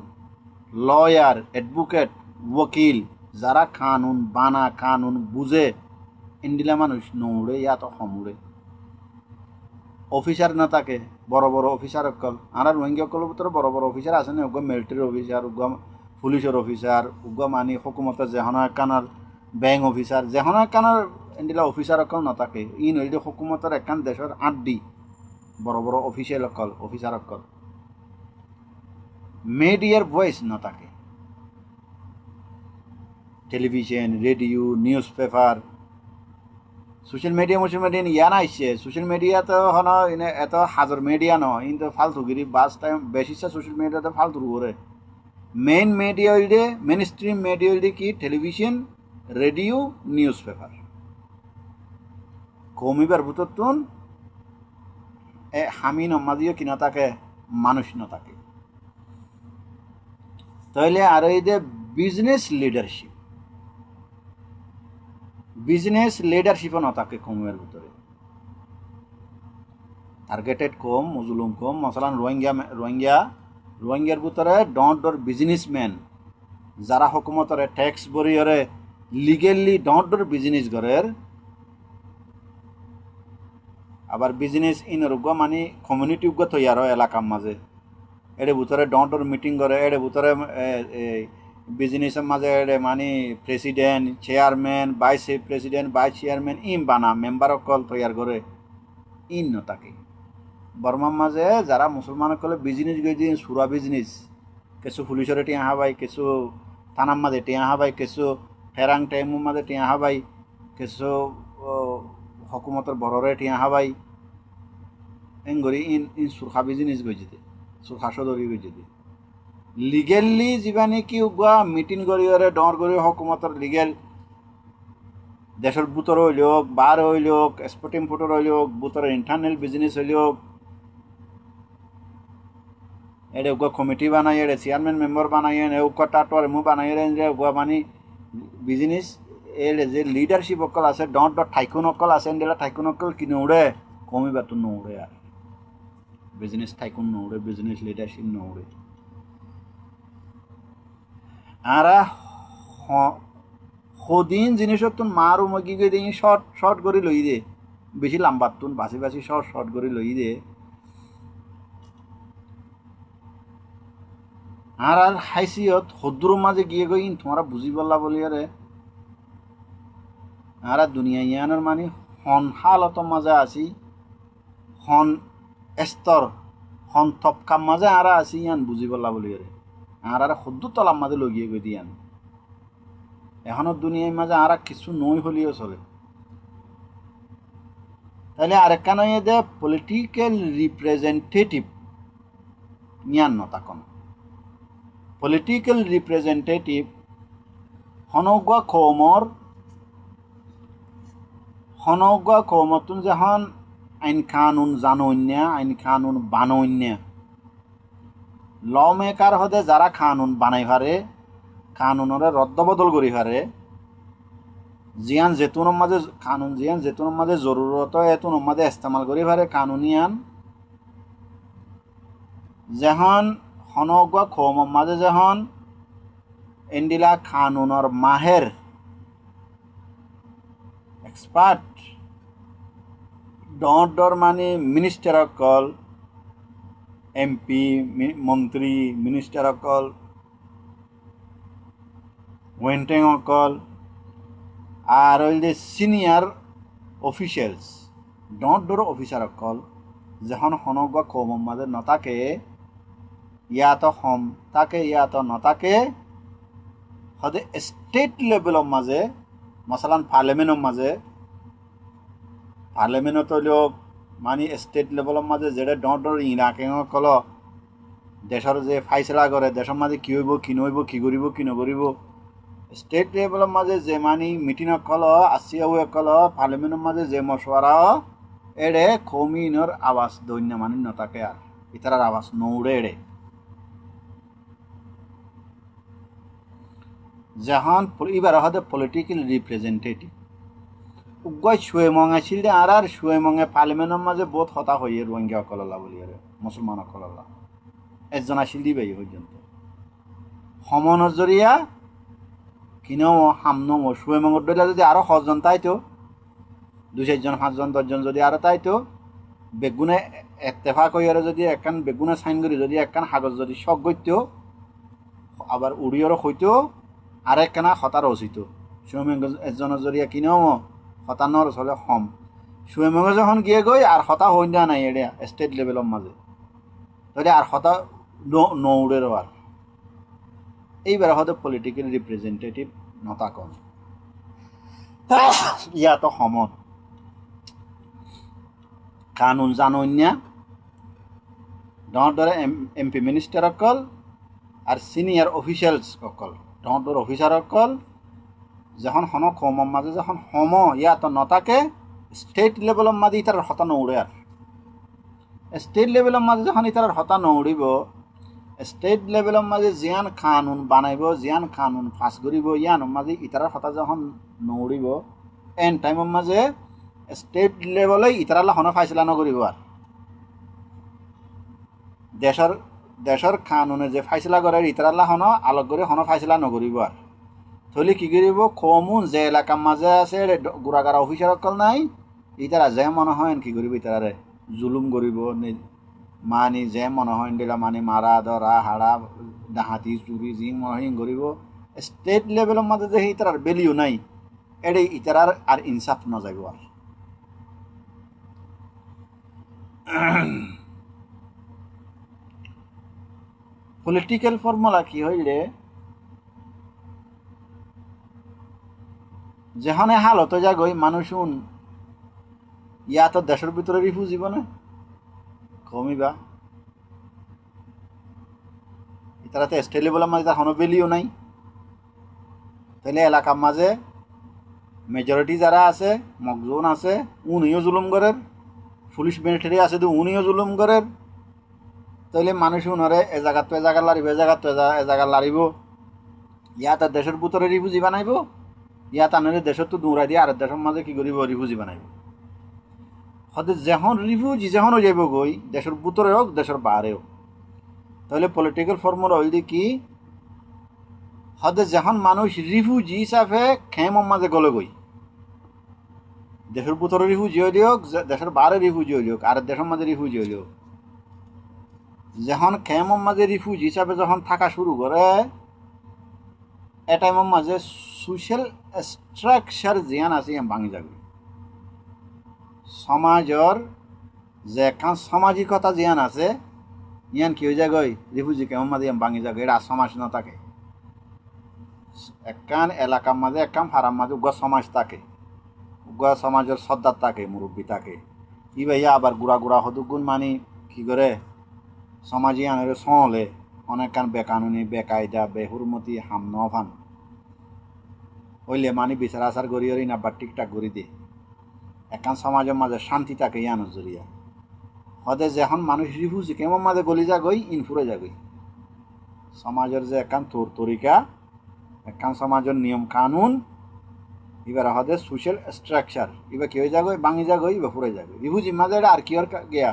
লয়ার অ্যাডভোকেট ওকিল যারা কানুন বানা কানুন বুঝে ইন্ডিলা মানুষ নৌড়ে ইয়া তো সমুড়ে অফিসার না থাকে বড় বড় অফিসার অকল আর রোহিঙ্গা অকলের ভিতরে বড় বড় অফিসার আছে না উগ্র মিলিটারি অফিসার উগ্র পুলিশের অফিসার উগ্র মানি হুকুমতের যেহন একখানার ব্যাংক অফিসার যেহন একখানার ইন্ডিলা অফিসার অকল না থাকে ই নইলে হুকুমতের একখান দেশের আড্ডি বড় বড় অফিসিয়াল অকল অফিসার অকল মিডিয়ার ভয়েস না থাকে television radio news paper social media ইয়া না আসছে সোশ্যাল মিডিয়া তো হন এত হাজার মিডিয়া ন কিন্তু ফালতুগিরি বাস টাইম বেশি সোশ্যাল মিডিয়াতে ফালতু করে মেইন মিডিয়া হইলে মেইন স্ট্রিম মিডিয়া হইলে কি টেলিভিশন রেডিও নিউজ পেপার কমিবার ভিতরতুন হামি নমাদিও কি না থাকে মানুষ না থাকে তাহলে আর এই যে বিজনেস লিডারশিপও না থাকে কমের ভিতরে টার্গেটেড কম মজলুম কম মশালান রোহিঙ্গার ভিতরে ডর বিজনেসম্যান যারা হুকুমতরে ট্যাক্স বরিয়রে লিগেলি ডর বিজনেস করের আবার বিজনেস ইনরুগ্য মানে কমিউনিটি উগ্য তৈয়ার হয় এলাকার মাঝে এর ভিতরে ডর মিটিং করে এর ভিতরে বিজনেসের মাঝে মানে president chairman vice president vice chairman ইম বানা মেম্বার অকল তৈয়ার করে ইন ন তাকে বর্মার মাঝে যারা মুসলমান অকলে বিজনেস গই দিয়ে সুরা বিজনেস কিছু পুলিশের টিয়া হাবাই কিছু থানার মাঝে টিয়া হাবাই কিছু ফেরাং টাইমের মাঝে টিয়া হাবাই কিছু হকুমতের বড়রে টিয়া হাবাই এঙ্গরি ইন সুরখা বিজনেস গই যেতে সুরখা সদরি গই যেতে লিগেলি যিবানি কি উগুয়া মিটিং করিওরে ডর করি হকুমতর লিগেল দেশের বুতর হইল হোক বার হইল হোক এক্সপোর্ট ইম্পোর্টর হইল হোক বুতর ইন্টারনাল বিজনেস হইল হোক এড়ে উগুয়া কমিটি বানাই এড়ে চেয়ারম্যান মেম্বার বানাই এনে উগুয়া টাটোয়ার মু বানাই এনে উগুয়া মানে বিজনেস এড়ে যে লিডারশিপ অকল আছে ডর ঠাইকুন অকল আছে এনডেলা ঠাইকুন অকল কি নৌড়ে কমিবার তো নৌড়ে আর বিজনেস ঠাইকুন নৌড়ে বিজনেস লিডারশিপ নৌড়ে আরা সদিন জিনিসত তুন মার উমকি গই দিয়ে শর্ট করে লই দে বেশি লাম্বার তুন বাসি শর্ট করে লই দে আর হাইসিয়ত হদ্দুর মাঝে গিয়ে গই তোমরা বুঝি বললা বলি আরে আর দুনিয়া ইয়ানোর মানে হন হালত মাঝে আছি হন স্তর হন থপকাম মাঝে আর আছি ইয়ান বুঝি বললা বলি আরে আর হদ্দুর তলার মাঝে লগিয়ে গই দিয়ান এখনো দুনিয়ার মাঝে আর কিছু নই হলিও চলে তাহলে আরেকটা নয় যে পলিটিক্যাল রিপ্রেজেন্টেটিভ নিয়ান নতা কোন পলিটিক্যাল রিপ্রেজেন্টেটিভ হনগুয়া কৌমতুন যখন আইন কানুন জানন্যা আইন কানুন বানন্যা ল মেকার হদে যারা কানুন বানাই পারে কানুনরে রদ্দবদল করি পারে জিয়ান যেতুনের মাঝে কানুন জিয়ান যেতুনের মাঝে জরুরত এতুনের মাঝে ইস্তেমাল করি পারে কানুনিয়ান যখন হনগুয়া কৌমের মাঝে যখন এন্ডিলা কানুনের মাহের এক্সপার্ট ডর মানে মিনিস্টার অকল এমপি মন্ত্রী মিনিস্টার অকল ওয়েন্টেং অকল আর ওই যে সিনিয়র অফিসিয়ালস ডর অফিসার অকল যখন হনগুয়া কৌমের মাঝে নতাকে ইয়াত হম তাকে ইয়াত নতাকে হদে স্টেট লেভেলের মাঝে মশালান পার্লামেন্টত হইলেও মানে স্টেট লেভেলের মাঝে যেটা ডর ইরাকে কল দেশৰ যে ফাইসলা কৰে দেশৰ মাজে কি হইব কি নহইব কি কৰিব কি নকৰিব স্টেট লেভেলৰ মাজে যে মানি মিটিংসকল আছিয়াসকল পাৰ্লিমেণ্টৰ মাজে যে মশওয়ারা এড়ে কৌমিনৰ আৱাজ দৈন্য মানি নতাকে আর ইতারার আওয়াজ নৌড়ে এড়ে যখন এবার হতে পলিটিক্যাল রিপ্রেজেন্টেটিভ উগয় সুয়েমং আছিল দে আর সুয়েমঙে পার্লিমেন্টের মাঝে বহুত হতা হয়ে রোহিঙ্গা অকললা বলি আর মুসলমান অকললা একজন আছিল দি বাই পর্যন্ত সমনের জরিয়া কিনেও হামনও সুয়েমঙর দইলা যদি আরো 6জন তাইতো 2-4জন 5জন 10জন যদি আরো তাইতো বেগুনে এত্তেফাক হইয়ারে যদি একখান বেগুনে সাইন করি যদি একখান কাগজ যদি শখ গইতো আবার উড়িয়রও হইতো আর একখানা হতার হচিত সুয়েমং একজনের জরিয়া কিনেও হতানোর চলে হম সুয়েমঙে যখন গিয়ে গই আর হতা হই না নাই এটা স্টেট লেভেলের মাঝে তাহলে আর হতা নৌড়েরও আর এইবার হতে পলিটিক্যাল রিপ্রেজেন্টেটিভ নতা কম ইয়াতো সমত কানুন জানন্যা দরে এমপি মিনিস্টার অকল আর সিনিয়র অফিসিয়ালস অকল দর অফিসার অকল যখন হন কমর মাঝে যখন হম ইয়াতো নতাকে স্টেট লেভেলের মাঝে ইতার হতা নৌড়ে আর স্টেট লেভেলের মাঝে যখন ইতার হতা নৌড়িব স্টেট লেভেলের মাঝে জিয়ান কানুন বানাইব জিয়ান কানুন পাস করিব ইয়ানোর মাঝে ইতার হতা যখন নৌড়িব এন টাইমের মাঝে স্টেট লেভেলে ইতারালা হন ফাইসলা নকরিব আর দেশের দেশের কানুনে যে ফাইসলা করে ইতারালা হন আলোক করে হন ফাইসলা নকরিব আর থলি কি করিব কমুন যে এলাকার মাঝে আছে গুড়াগাড়া অফিসার অকল নাই ইতারা যে মনে হয় কি করিব ইতারারে জুলুম করিব মানি যে মনে হয় দিলা মানি মারা ধরা হাড়া ডাহাতি চুরি যি মনে হয় করিব স্টেট লেভেলের মাঝে যে ইতারার ভ্যালিউ নাই এড়ে ইতারার আর ইনসাফ নযাইব আর পলিটিক্যাল ফর্মুলা কি হইলে যেখানে হালত যাগই মানুষুন ইয়া তো দেশের ভিতরে রিফিউজি বনে কমিবা ইতারা তো স্টেট লেভেলের মাঝে তার কোনো ভ্যালিউ নাই তাহলে এলাকার মাঝে মেজরিটি যারা আছে মকজুন আছে উনিও জুলুম করের পুলিশ মিলিটারি আছে তো উনিও জুলুম করের তাহলে মানুষ উনরে এ জায়গা তো এ জায়গা লারিব এ জায়গা তো এ জায়গা লারিব ইয়া তার দেশের ভিতরে রিফিউজি বানাইব ইয়া তানলে দেশের তো দৌড়াই দিয়ে আর দেশের মাঝে কি করিব রিফিউজি বানাইব হতে যখন রিফিউজি যখন যাইব গই দেশের ভিতরে হোক দেশের বাইরে হোক তাহলে পলিটিক্যাল ফর্মুলা হইলে কি হতে যখন মানুষ রিফিউজি হিসাবে খেমর মাঝে গলে গই দেশের ভিতরে রিফিউজি হইলে হোক দেশের বাইরে রিফিউজি হইলে হোক আর দেশের মাঝে রিফিউজি হইলে হোক যখন খেমর মাঝে রিফিউজি হিসাবে যখন থাকা শুরু করে এ টাইমের মাঝে সোশ্যাল স্ট্রাকচার জিয়ান আছে ভাঙি যাবে সমাজের যে একখান সামাজিকতা জিয়ান আছে ইয়ান কি হয়ে যাগই রিফিউজি কেমন মাঝে ভাঙি যাবে এটা সমাজ না থাকে একখান এলাকার মাঝে একখান ফারাম মাঝে উগা সমাজ থাকে উগা সমাজের সর্দার থাকে মুরব্বী থাকে ই ভাইয়া আবার গুড়া গুড়া হদুগুণ মানি কি করে সমাজে আনরে সলে অনেকখান বেকানুনি বেকায়দা বেহুরমতি হাম নফান হইলে মানি বিচার আচার করি না বা ঠিকঠাক করি দিয়ে একখান সমাজের মাঝে শান্তি থাকে ইয়ানোর জরিয়া হদে যখন মানুষ রিফিউজি কেমন মাঝে গলি যাগই ইনফুরে যাগই সমাজের যে একখান তোর তরিকা একখান সমাজের নিয়ম কানুন এবার হদে সোশ্যাল স্ট্রাকচার এবার কি হয়ে যাগই ভাঙি যাগই বা ফুরে যাগই রিফিউজি মাঝে আর কি আর গিয়া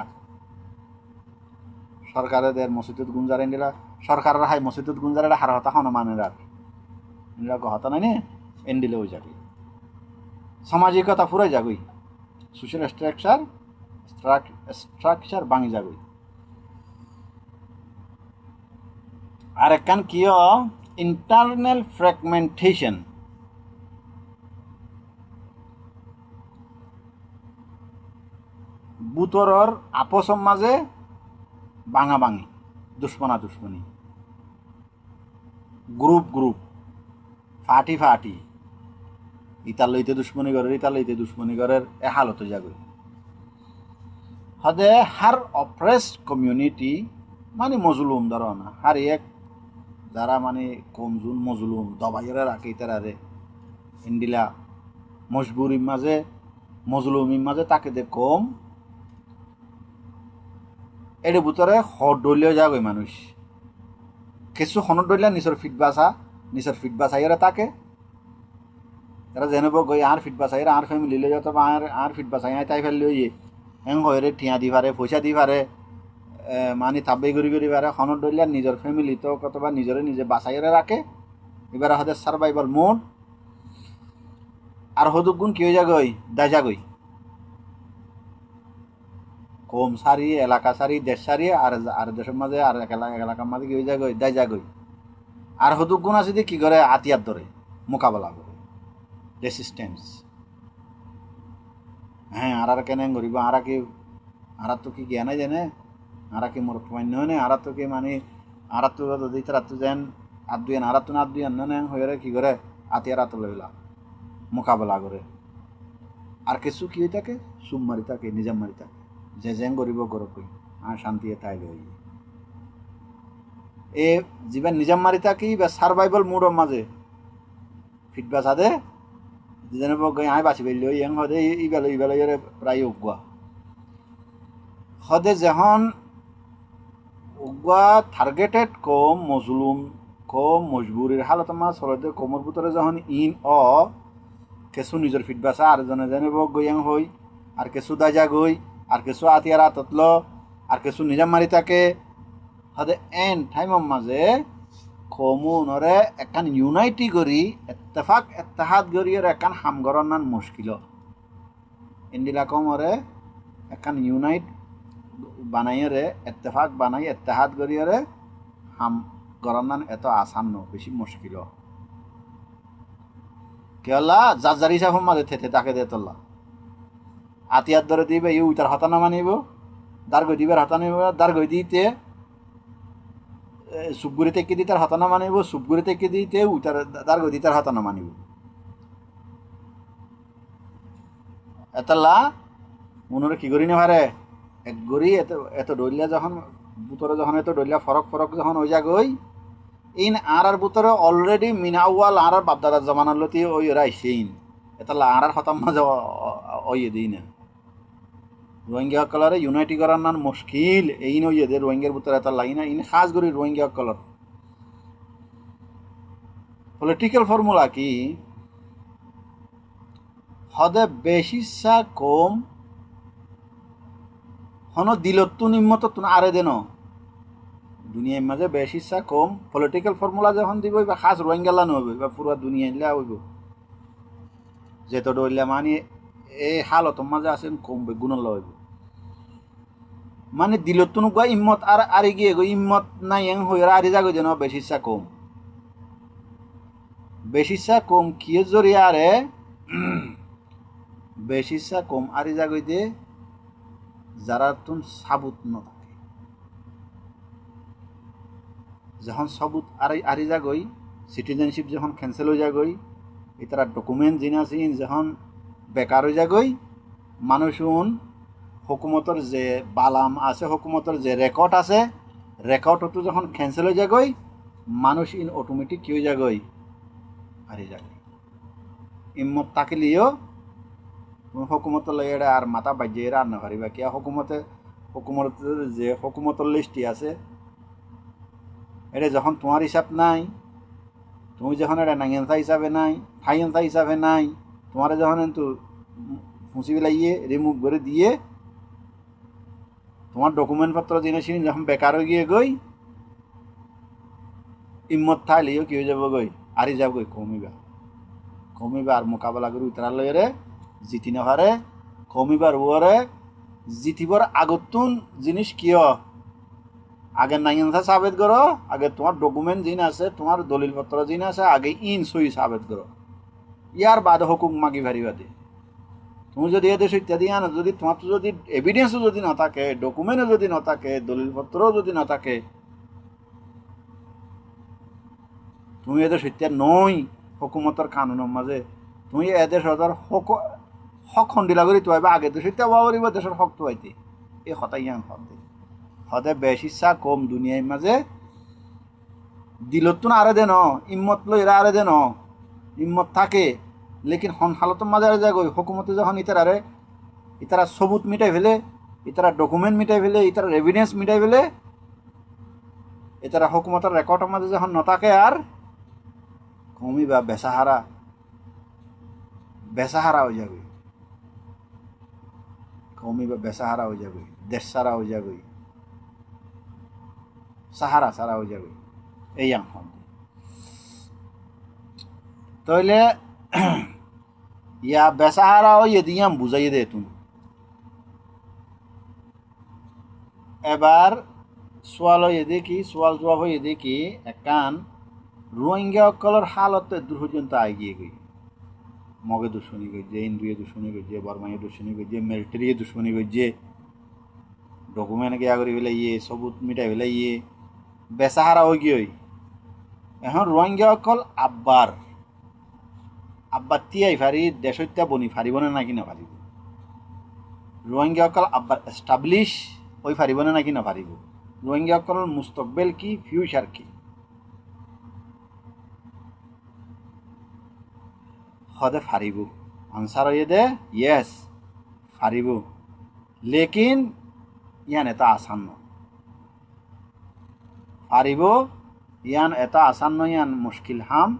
সরকারের মসজিদত গুঞ্জারে নিলা সরকারের হাই মসজিদত গুঞ্জারে হার হতা হনুমানের আর নিলা হতা নাই নে এন্ডিলে হয়ে যাবে সামাজিকতা ফুরে যাগই সোশ্যাল স্ট্রাকচার ভাঙি যাগই আর একখান কিয় ইন্টারনাল ফ্র্যাগমেন্টেশন বুতরর আপসর মাঝে ভাঙা ভাঙি দুশ্মনা দুশ্মনী গ্রুপ গ্রুপ ফাটি ফাটি ইতার লইতে দুশ্মনী ঘরের ইতার লইতে দুশ্মনী ঘরের এ হালতে যাগই হদে হার অপ্রেসড কমিউনিটি মানে মজলুম ধরো না আর এক যারা মানে কমজুন মজলুম দবাইরে রাখে তারারে ইন্দিলা মজবুরির মাঝে মজলুমির মাঝে তাকে দে কম এর ভিতরে হর ডলিও যাগৈ মানুষ কিছু হনত ডলিয়া নিজের ফিট বাসাইরে তাকে তারা জেনেব গই আর ফিট বাসাইরে আর ফ্যামিলি লই যত আর ফিট বাসাই তাই ফেললে ইয়ে হেং হয়ে ঠিয়া দি পারে পয়সা দি পারে মানে তাব্বাই করি পারে হনত ডলিয়া নিজের ফ্যামিলি তো কতবা নিজে বাসাইরে রাখে এবার হতে সার্ভাইভাল মোড আর হদুক গুণ কি হয়ে যাগই দায় কম সারি এলাকা সারি দেশ সারি আর দেশের মাঝে আর এলাকার মাঝে কি হয়ে যাগই দায় আর হদুক গুণ আছে কি করে আতিয়ার ধরে মোকাবেলা করে রেসিস্টেন্স হ্যাঁ আর কেন করিব আর তো কি জ্ঞান জানে আর কি মোর মান্য নে আর তো কি মানে আর তো যদি তারা তো যেন আদুয়ান আর তো না আদুয়ান নে হয়ে কি করে আতিয়ার আত লইলা মোকাবেলা করে আর কিছু কি হয়ে থাকে সুম মারি থাকে নিজাম মারি থাকে যে যেন করিব গরকই আর শান্তি তাই লই এ জীবন নিজাম মারি থাকি বা সার্ভাইভাল মুডর মাঝে ফিটবা সাদে যেন গই আই বাঁচি পেলি ওই এং হদে ইবেলো প্রায় উগুয়া হদে যখন উগুয়া টার্গেটেড কম মজলুম কম মজবুরির হালত মাছ হলদে কমর ভিতরে যখন কিছু নিজের ফিটবাসা আর জনে জানিব গই এং হই আর কিছু দাজা গই আর কিছু আতিয়ার আততল আর কিছু নিজাম মারি থাকে হদে এন টাইমের মাঝে কমুনরে একান ইউনাইটি করি এত্তেহাদ করি একান হামগরর নান মুশকিল ইন্দিলা কমরে একান ইউনাইট বানাইরে এত্তেফাক বানাই এত্তেহাদ করি হাম গরর নান এত আসান ন বেশি মুশকিল কেলা যার হিসাবের মাঝে থেতে তাকে দে তোলা আতিয়ার ধরে দিবে ইউ তার হতানা মানিব দার গই দিবার হতানা দার গই দিতে সুপগুড়ি থেকে দি তার হতানা মানিব সুপগুড়ি থেকে দিতে উতার দার গদি তার হতানা মানিব এতলা মনে কি করি না পারে এক গড়ি এত ডলিয়া যখন বুতরে যখন এত ডলিয়া ফরক যখন হয়ে যা গই ইন আর বুতরে অলরেডি মিনাওয়াল আর বাপদাদার জমানার লতি ওই ওরা আইসেইন এতলা আর হতাম মাঝে ওই দিই না রোহিঙ্গা সকলরে ইউনাইটি করার নান মুশকিল এই নই যে রোহিঙ্গার ভিতরে এত লাইন ইন খাস করে রোহিঙ্গা সকলর পলিটিক্যাল ফর্মুলা কি হদে বেশিসা কম হন দিলত্তু নিম্মত আরে দেন দুনিয়ার মাঝে বেশিসা কম পলিটিক্যাল ফর্মুলা যখন দিব বা খাস রোহিঙ্গা লানো হইব বা পুরো দুনিয়া ইলা হইব যেত ডইলা মানে এই হালত মাঝে আছেন কমবে গুণল হইব মানে দিলত নুকা ইম্মত আর আরে গিয়ে গো ইম্মত নাই এং হই আরে যাগো যেন বেশিসা কম কি জরিয়া আরে বেশিসা কম আরে যাগই দে যারা তুন সাবুত ন থাকে যখন সাবুত আরে যাগই সিটিজেনশিপ যখন ক্যান্সেল হয়ে যাগই এটারা ডকুমেন্ট জিনা সিন যখন বেকার হয়ে যাগই মানুষ হুকুমতর যে বালাম আছে হুকুমতর যে রেকর্ড আছে রেকর্ডটো যখন ক্যান্সেল হয়ে যাগই মানুষ ইন অটোমেটিক কি হয়ে যাগই হারিয়ে যাবে ইম্মত তাকিলিও তুমি হুকুমত লইয়া আর মাথা বাজিয়ে আর না পারিবা কিয়া হুকুমতের যে হুকুমতর লিস্টটি আছে এটা যখন তোমার হিসাব নাই তুমি যখন এটা নাঙ্গেন্থা হিসাবে নাই ফাইন্থা হিসাবে নাই তোমার যখন কিন্তু ফুঁসি বিলাইয়ে রিমুভ করে দিয়ে তোমার ডকুমেন্টপত্র জিনিস যখন বেকার হয়ে গিয়ে গই ইম্মত থাইলেও কি হয়ে যাব গই আরি যাব গই কমিবা আর মোকাবেলা করে উতরা লইরে জিতি না পারে কমিবার ওরে জিতিবার আগতুন জিনিস কিয় আগে নাইনথা সাবেত করো আগে তোমার ডকুমেন্ট জিন আছে তোমার দলিলপত্র জিন আছে আগে ইন সই সাবেত করো ইয়ার বাদ হুকুম মাগি ভারিবাদে তুমি যদি এদের ইত্যাদি আনো যদি তোমার তো যদি এভিডেন্সও যদি না থাকে ডকুমেন্টও যদি না থাকে দলিলপত্রও যদি না থাকে তুমি এদের সত্যি নই হুকুমতর কানুনের মাঝে তুমি এদের সদর হক খন্ডিলা করি তো আগে দেশ সত্যি অভাব দেশের হক তো আইতে এই হতাই হক হদে বেশিচ্ছা কম দুনিয়ার মাঝে দিলতুন আরে দেন ইম্মত লই এরা আরে দেন ইম্মত থাকে লেকিন হন হালতের মাঝে আরে যাগই হুকুমতে যখন ইতারা সবুত মিটাই ফেলে ইতারা ডকুমেন্ট মিটাই ফেলে ইতারা এভিডেন্স মিটাই ফেলে ইতারা হুকুমতের রেকর্ডের মাঝে যখন নথাকে আর কমি বা বেসাহারা হয়ে যাবে কমি বা বেসাহারা হয়ে যাবে দেশ সারা হয়ে যাবে সাহারা সারা হয়ে যাবে এই আম তাইলে ইয়া বেসাহারা হয়ে দিয়াম বুঝাই দে তুমি এবার সোয়াল হয়ে দেখি সোয়াল জবাব হয়ে দেখি একান রোহিঙ্গা অকলর হালতে দূর পর্যন্ত আগিয়ে গই মগে দুশ্মনী গইছে ইন্দ্রিয় দুশ্মনী গইছে বর্মাইয়ে দুশ্মনী গইছে মিলিটারি দুশ্মনী গইছে ডকুমেন্ট গিয়া করে ফেলাইয়ে সবুত মিটাই ফেলাইয়ে বেসাহারা হয়ে গিয়ে এখন রোহিঙ্গা অকল আব্বার তিয়াই ফারি দেশত্যা বনি ফারিব না নাকি না ফারিব রোহিঙ্গা অকল আব্বার এস্টাবলিশ ওই ফারিব না নাকি না ফারিব রোহিঙ্গা অকলের মুস্তকবেল কি ফিউচার কি হদে ফারিব আনসার হয়ে দে ইয়েস ফারিব লেকিন ইয়ান এটা আসান ন ফারিব ইয়ান এটা আসান ন ইয়ান মুশকিল হাম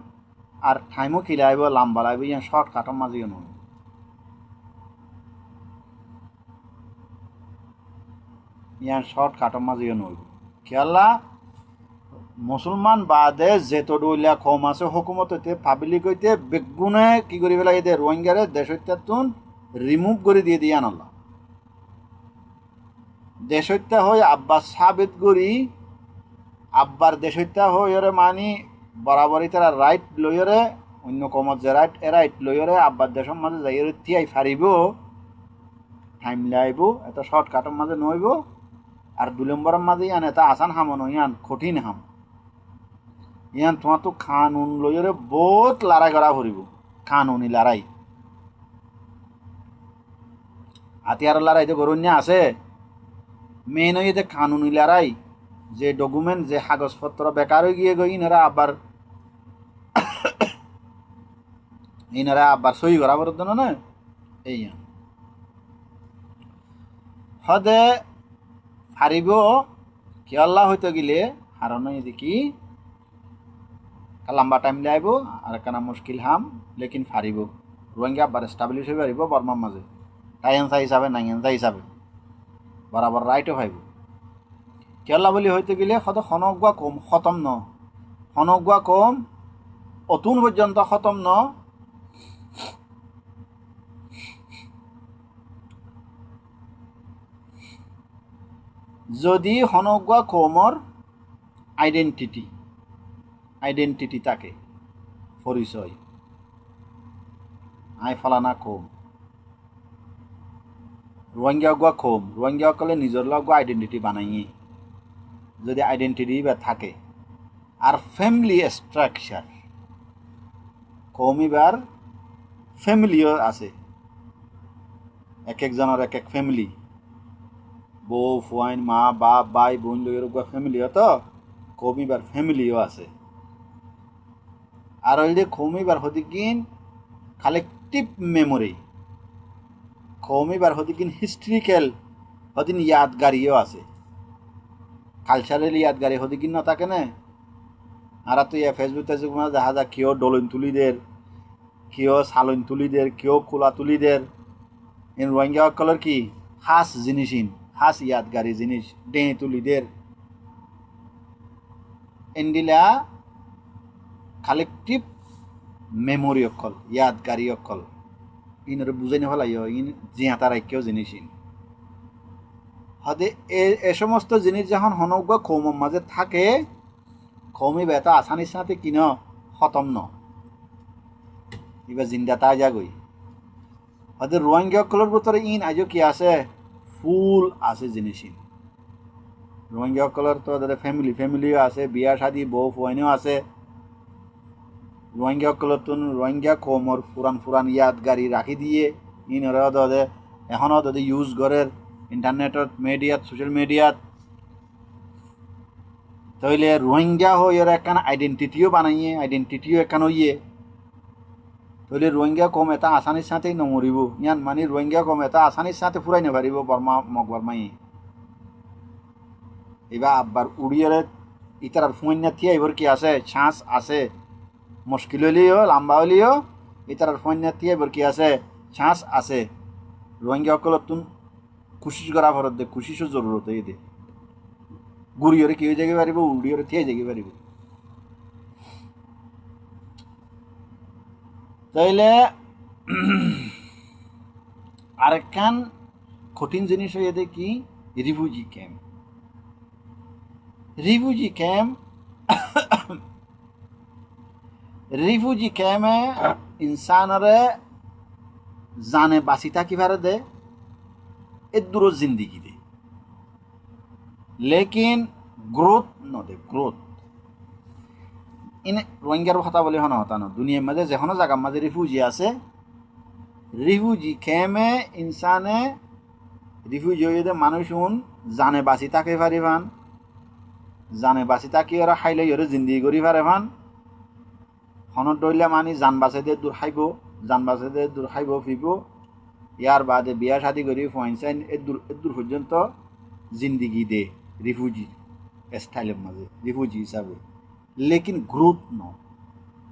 আর টাইমও কিলাইব লাম্বা লাইব ইয়ান শর্টকাটের মাঝেও নয় ইয়ান শর্টকাটের মাঝেও নয় খেয়াল্লা মুসলমান বাদে যেতো ডইলা কম আছে হুকুমতে পাবলিক হইতে বেগুনে কি করি পেলাই দে রোহিঙ্গারে দেশত্যাতুন রিমুভ করে দিয়ে দিয়ে আনলা দেশত্যা হই আব্বাস সাবিত করি আব্বার দেশত্যা হইরে মানি বরাবরই তারা রাইট লইরে অন্য কমত যে রাইট এ রাইট লইরে আব্বার দেশের মাঝে যাই তিয়াই ফারিব টাইম লাইব এটা শর্টকাটের মাঝে নইব আর 2 নম্বরের মাঝে ইয়ান এটা আসান হামন ইয়ান কঠিন হাম ইয়ান তোমার তো কানুন লইরে বহুত লড়াই করা ফুরিব কানুনি লড়াই হাতিয়ার লড়াই তো গরুন্যা আছে মেন হইতে কানুনি লড়াই যে ডকুমেন্ট যে কাগজপত্র বেকার হয়ে গিয়ে গই ইনারা আবার সই করা বলতো না এই হদে হারিব খেয়াল্লা হইতে গেলে হারানো দেখি লম্বা টাইম লাইব আর একখানা মুশকিল হাম লেকিন ফারিব রোহিঙ্গা আবার এস্টাবলিশ হয়ে পারিব বর্মার মাঝে টাইনসা হিসাবে নাইনসা হিসাবে বরাবর রাইটও ভাইব কেরলা বলি হইতে গেলে সদ হনগুয়া কম খতম ন হনগুয়া কম অতুন পর্যন্ত খতম ন যদি হনগুয়া কমর আইডেন্টিটি থাকে পরিচয় আই ফলানা কম রোহিঙ্গা গুয়া কম রোহিঙ্গা কলে নিজের লগ আইডেন্টিটি বানাইয়ে যদি আইডেন্টিটি বা থাকে আর ফ্যামিলি স্ট্রাকচার কমিবার ফ্যামিলিও আছে এক একজনের এক এক ফ্যামিলি বউ ফুয়াইন মা বাপ ভাই বোন লইয়ের ফ্যামিলিও তো কমিবার ফ্যামিলিও আছে আর ওই যে কমিবার হদিকিন কালেকটিভ মেমোরি কমিবার হদিকিন হিস্ট্রিক্যাল হদিন ইয়াদগারিও আছে কালচারাল ইয়াদগারি হদিকিন না থাকে না আর তো ইয়া ফেসবুক টেসবুক দেখা যায় কেউ ডলন তুলিদের কেউ সালন তুলিদের কেউ কোলা তুলিদের ইন রোহিঙ্গা কলর কি খাস জিনিসিন খাস ইয়াদগারি জিনিস ডে তুলিদের এন্ডিলা কালেকটিভ মেমোরি অকল ইয়াদগারি অকল ইনরে বুঝাই নেফালাই ইন জিহাতা রাখ্যও জিনিসিন হদে এ সমস্ত জিনিস যখন হনজ্ঞ কৌমের মাঝে থাকে কৌমি বেতা আসানির সাথে কিন খতম ন এবার জিন্দা তা যাগই হদে রোহিঙ্গা অকলের ভিতরে ইন আজও কি আছে ফুল আছে জিনিসিন রোহিঙ্গা অকলের তো তাদের ফ্যামিলিও আছে বিয়া শাদি বউ ফুয়াইনও আছে রোহিঙ্গা অকলতুন রোহিঙ্গা কমর ফুরান ইয়াদগারি রাখি দিয়ে ইনরা দে এখনও যদি ইউজ করের ইন্টারনেটত মিডিয়াত সোশ্যাল মিডিয়াত তাইলে রোহিঙ্গা হয়ে এর একখান আইডেন্টিটিও বানাইয়ে আইডেন্টিটিও একখান হইয়ে তাহলে রোহিঙ্গা কম এটা আসানির সাথেই নমরিব ইয়ান মানে রোহিঙ্গা কম এটা আসানির সাথে ফুরাই নেপারিব বর্মা মগবর্মাই এবার আব্বার উড়িয়ে ইতার ফুঁইনা থিয়া এবার কি আছে ছাঁচ আছে মুশকিল হলিও লম্বা হলিও ইতার ফুঁইনা থিয়া এবার কি আছে ছাঁচ আছে রোহিঙ্গা সকল তুন কুশিস করা ফরত দে কুশিসও জরুরত এই দে গুড়িয়রে কি হয়ে যাগে পারিব উড়িয়রে থিয়ে যাগে পারিব তাইলে আরেকখান কঠিন জিনিস হয়ে দে কি রিফিউজি ক্যাম্প রিফিউজি ক্যাম্পে ইনসানরে জানে বাঁচি থাকিবারে দে এ দূর জিন্দিগি দে লেকিন গ্রোথ নদে গ্রোথ ইনে রোহিঙ্গার কথা বলে হন হতানো দুনিয়ার মাঝে যে কোনো জায়গার মাঝে রিফিউজি আছে রিফিউজি ক্যাম্পে ইনসানে রিফিউজি হয়ে দে মানুষ জানে বাঁচি থাকে পারিবান জানে বাঁচি থাকি ওরা খাইলে ওরা জিন্দিগি করি পারে ভান হনত দইলে মানি জান বাঁচে দিয়ে দূর খাইব জান বাঁচে দিয়ে দূর খাইব ফিব ইয়ার বাদে বিয়া শাদি করি ফয়েন্সাইন এ দূর পর্যন্ত জিন্দিগি দে রিফিউজি স্টাইলের মাঝে রিফিউজি হিসাবে লেকিন গ্রুপ ন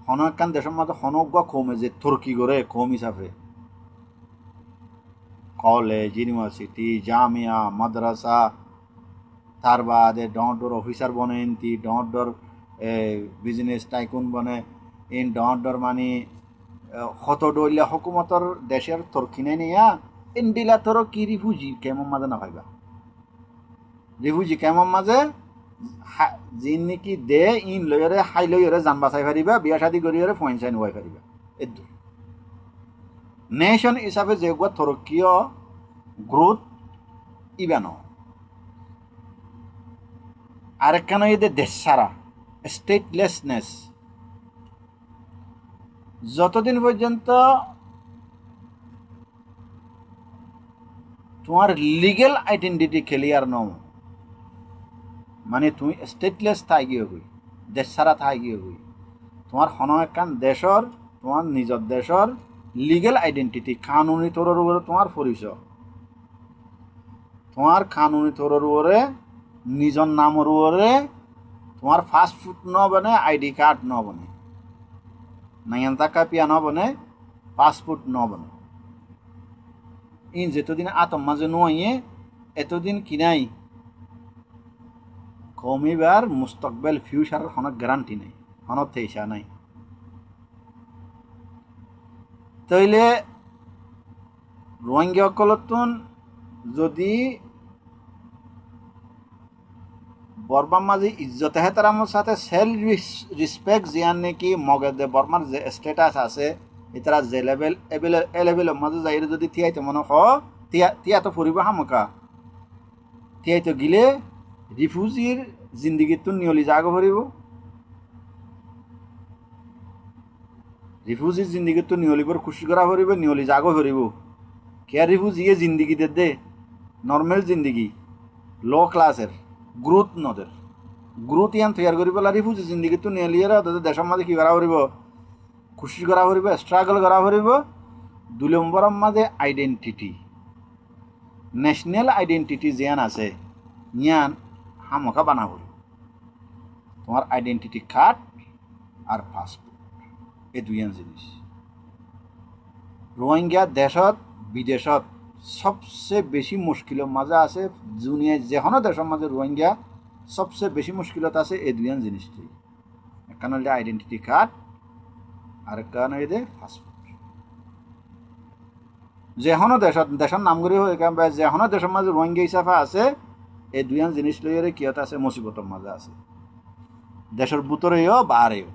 হন একখান দেশের মাঝে হনজ্ঞ কমে যে তুর্কি করে কম হিসাবে কলেজ ইউনিভার্সিটি জামিয়া মাদ্রাসা তার বাদে ডর অফিসার বনে ইনতি ডর বিজনেস টাইকুন বনে ইন ডর মানে হত ডইলে হকুমতর দেশের তরকিনে নিয়া ইন্ডিলা তোর কি রিফিউজি কেমন মাঝে না পাইবা রিফিউজি কেমন মাঝে যিন নাকি দে ইন লইরে হাই লইরে জান বাঁচাই পারিবা বিয়া শাদি করিরে ফয়েন সাইন হওয়াই পারিবা এদু নেশন হিসাবে যেগুলো তরকীয় গ্রোথ ইবানো আরেকখান এদের দেশ ছাড়া স্টেটলেসনেস যতদিন পর্যন্ত তোমার লিগেল আইডেন্টিটি ক্লিয়ার নও মানে তুমি স্টেটলেস থাই গিয়ে গই দেশ ছাড়া থাই গিয়ে গই তোমার কোনো একখান দেশর তোমার নিজের দেশর লিগেল আইডেন্টিটি কানুনি তরর উপরে তোমার পরিচয় তোমার কানুনি তরর উপরে নিজের নামের উপরে তোমার পাসপোর্ট ন বনে আইডি কার্ড ন বনে নাইন টাকা পিয়া ন বনে পাসপোর্ট ন বনে ইন যেতদিন আতম মাঝে নয়ে এতদিন কিনাই কমিবার মুস্তকবেল ফিউচারের কোনো গ্যারান্টি নেই কোনো তেইসা নাই তাইলে রোহিঙ্গা সকলতুন যদি বর্মার মাঝে ইজ্জত হেতারামর সাথে সেলফ রেসপেক্ট জিয়ান নাকি মগে দে বর্মার যে স্ট্যাটাস আছে এতারা যে লেভেল এলেভেলের মাঝে যাই যদি থিয়াইতে মনে হ তিয়া তো ফুরিব হামকা তিয়াই তো গিলে রিফিউজির জিন্দিগির তো নিয়লি জাগ ভরিব রিফিউজির জিন্দিগির তো নিয়লিবর খুশি করা ভরিব নিয়লি জাগ ভরিব কে রিফিউজিয়ে জিন্দিগি দে নর্মাল জিন্দিগি লো ক্লাসের গ্রোথ নদের গ্রোথ ইয়ান তৈয়ার করি পেলা রিফিউজি জিন্দিগি তো নিয়লিয়ে তাদের দেশের মাঝে কি করা ভরিব খুশি করা ভরিব স্ট্রাগল করা ভরিব 2 নম্বরের মাঝে আইডেন্টিটি ন্যাশনাল আইডেন্টিটি জিয়ান আছে ইয়ান হামকা বানা করি তোমার আইডেন্টিটি কার্ড আর পাসপোর্ট এই দুইয়ান জিনিস রোহিঙ্গা দেশত বিদেশত সবচেয়ে বেশি মুশকিলের মাঝে আছে দুনিয়ায় যে কোনো দেশের মাঝে রোহিঙ্গা সবচেয়ে বেশি মুশকিলত আছে এই দুইয়ান জিনিসটি একখান হলে আইডেন্টিটি কার্ড আর একখান হইলে পাসপোর্ট যে কোনো দেশের নামগুলি হয়ে যে কোনো দেশের মাঝে রোহিঙ্গা হিসাবে আছে এই দুইয়ান জিনিস লইয়ারে কিয়ত আছে মুসিবতের মাঝে আছে দেশের ভিতরেও বাহারেও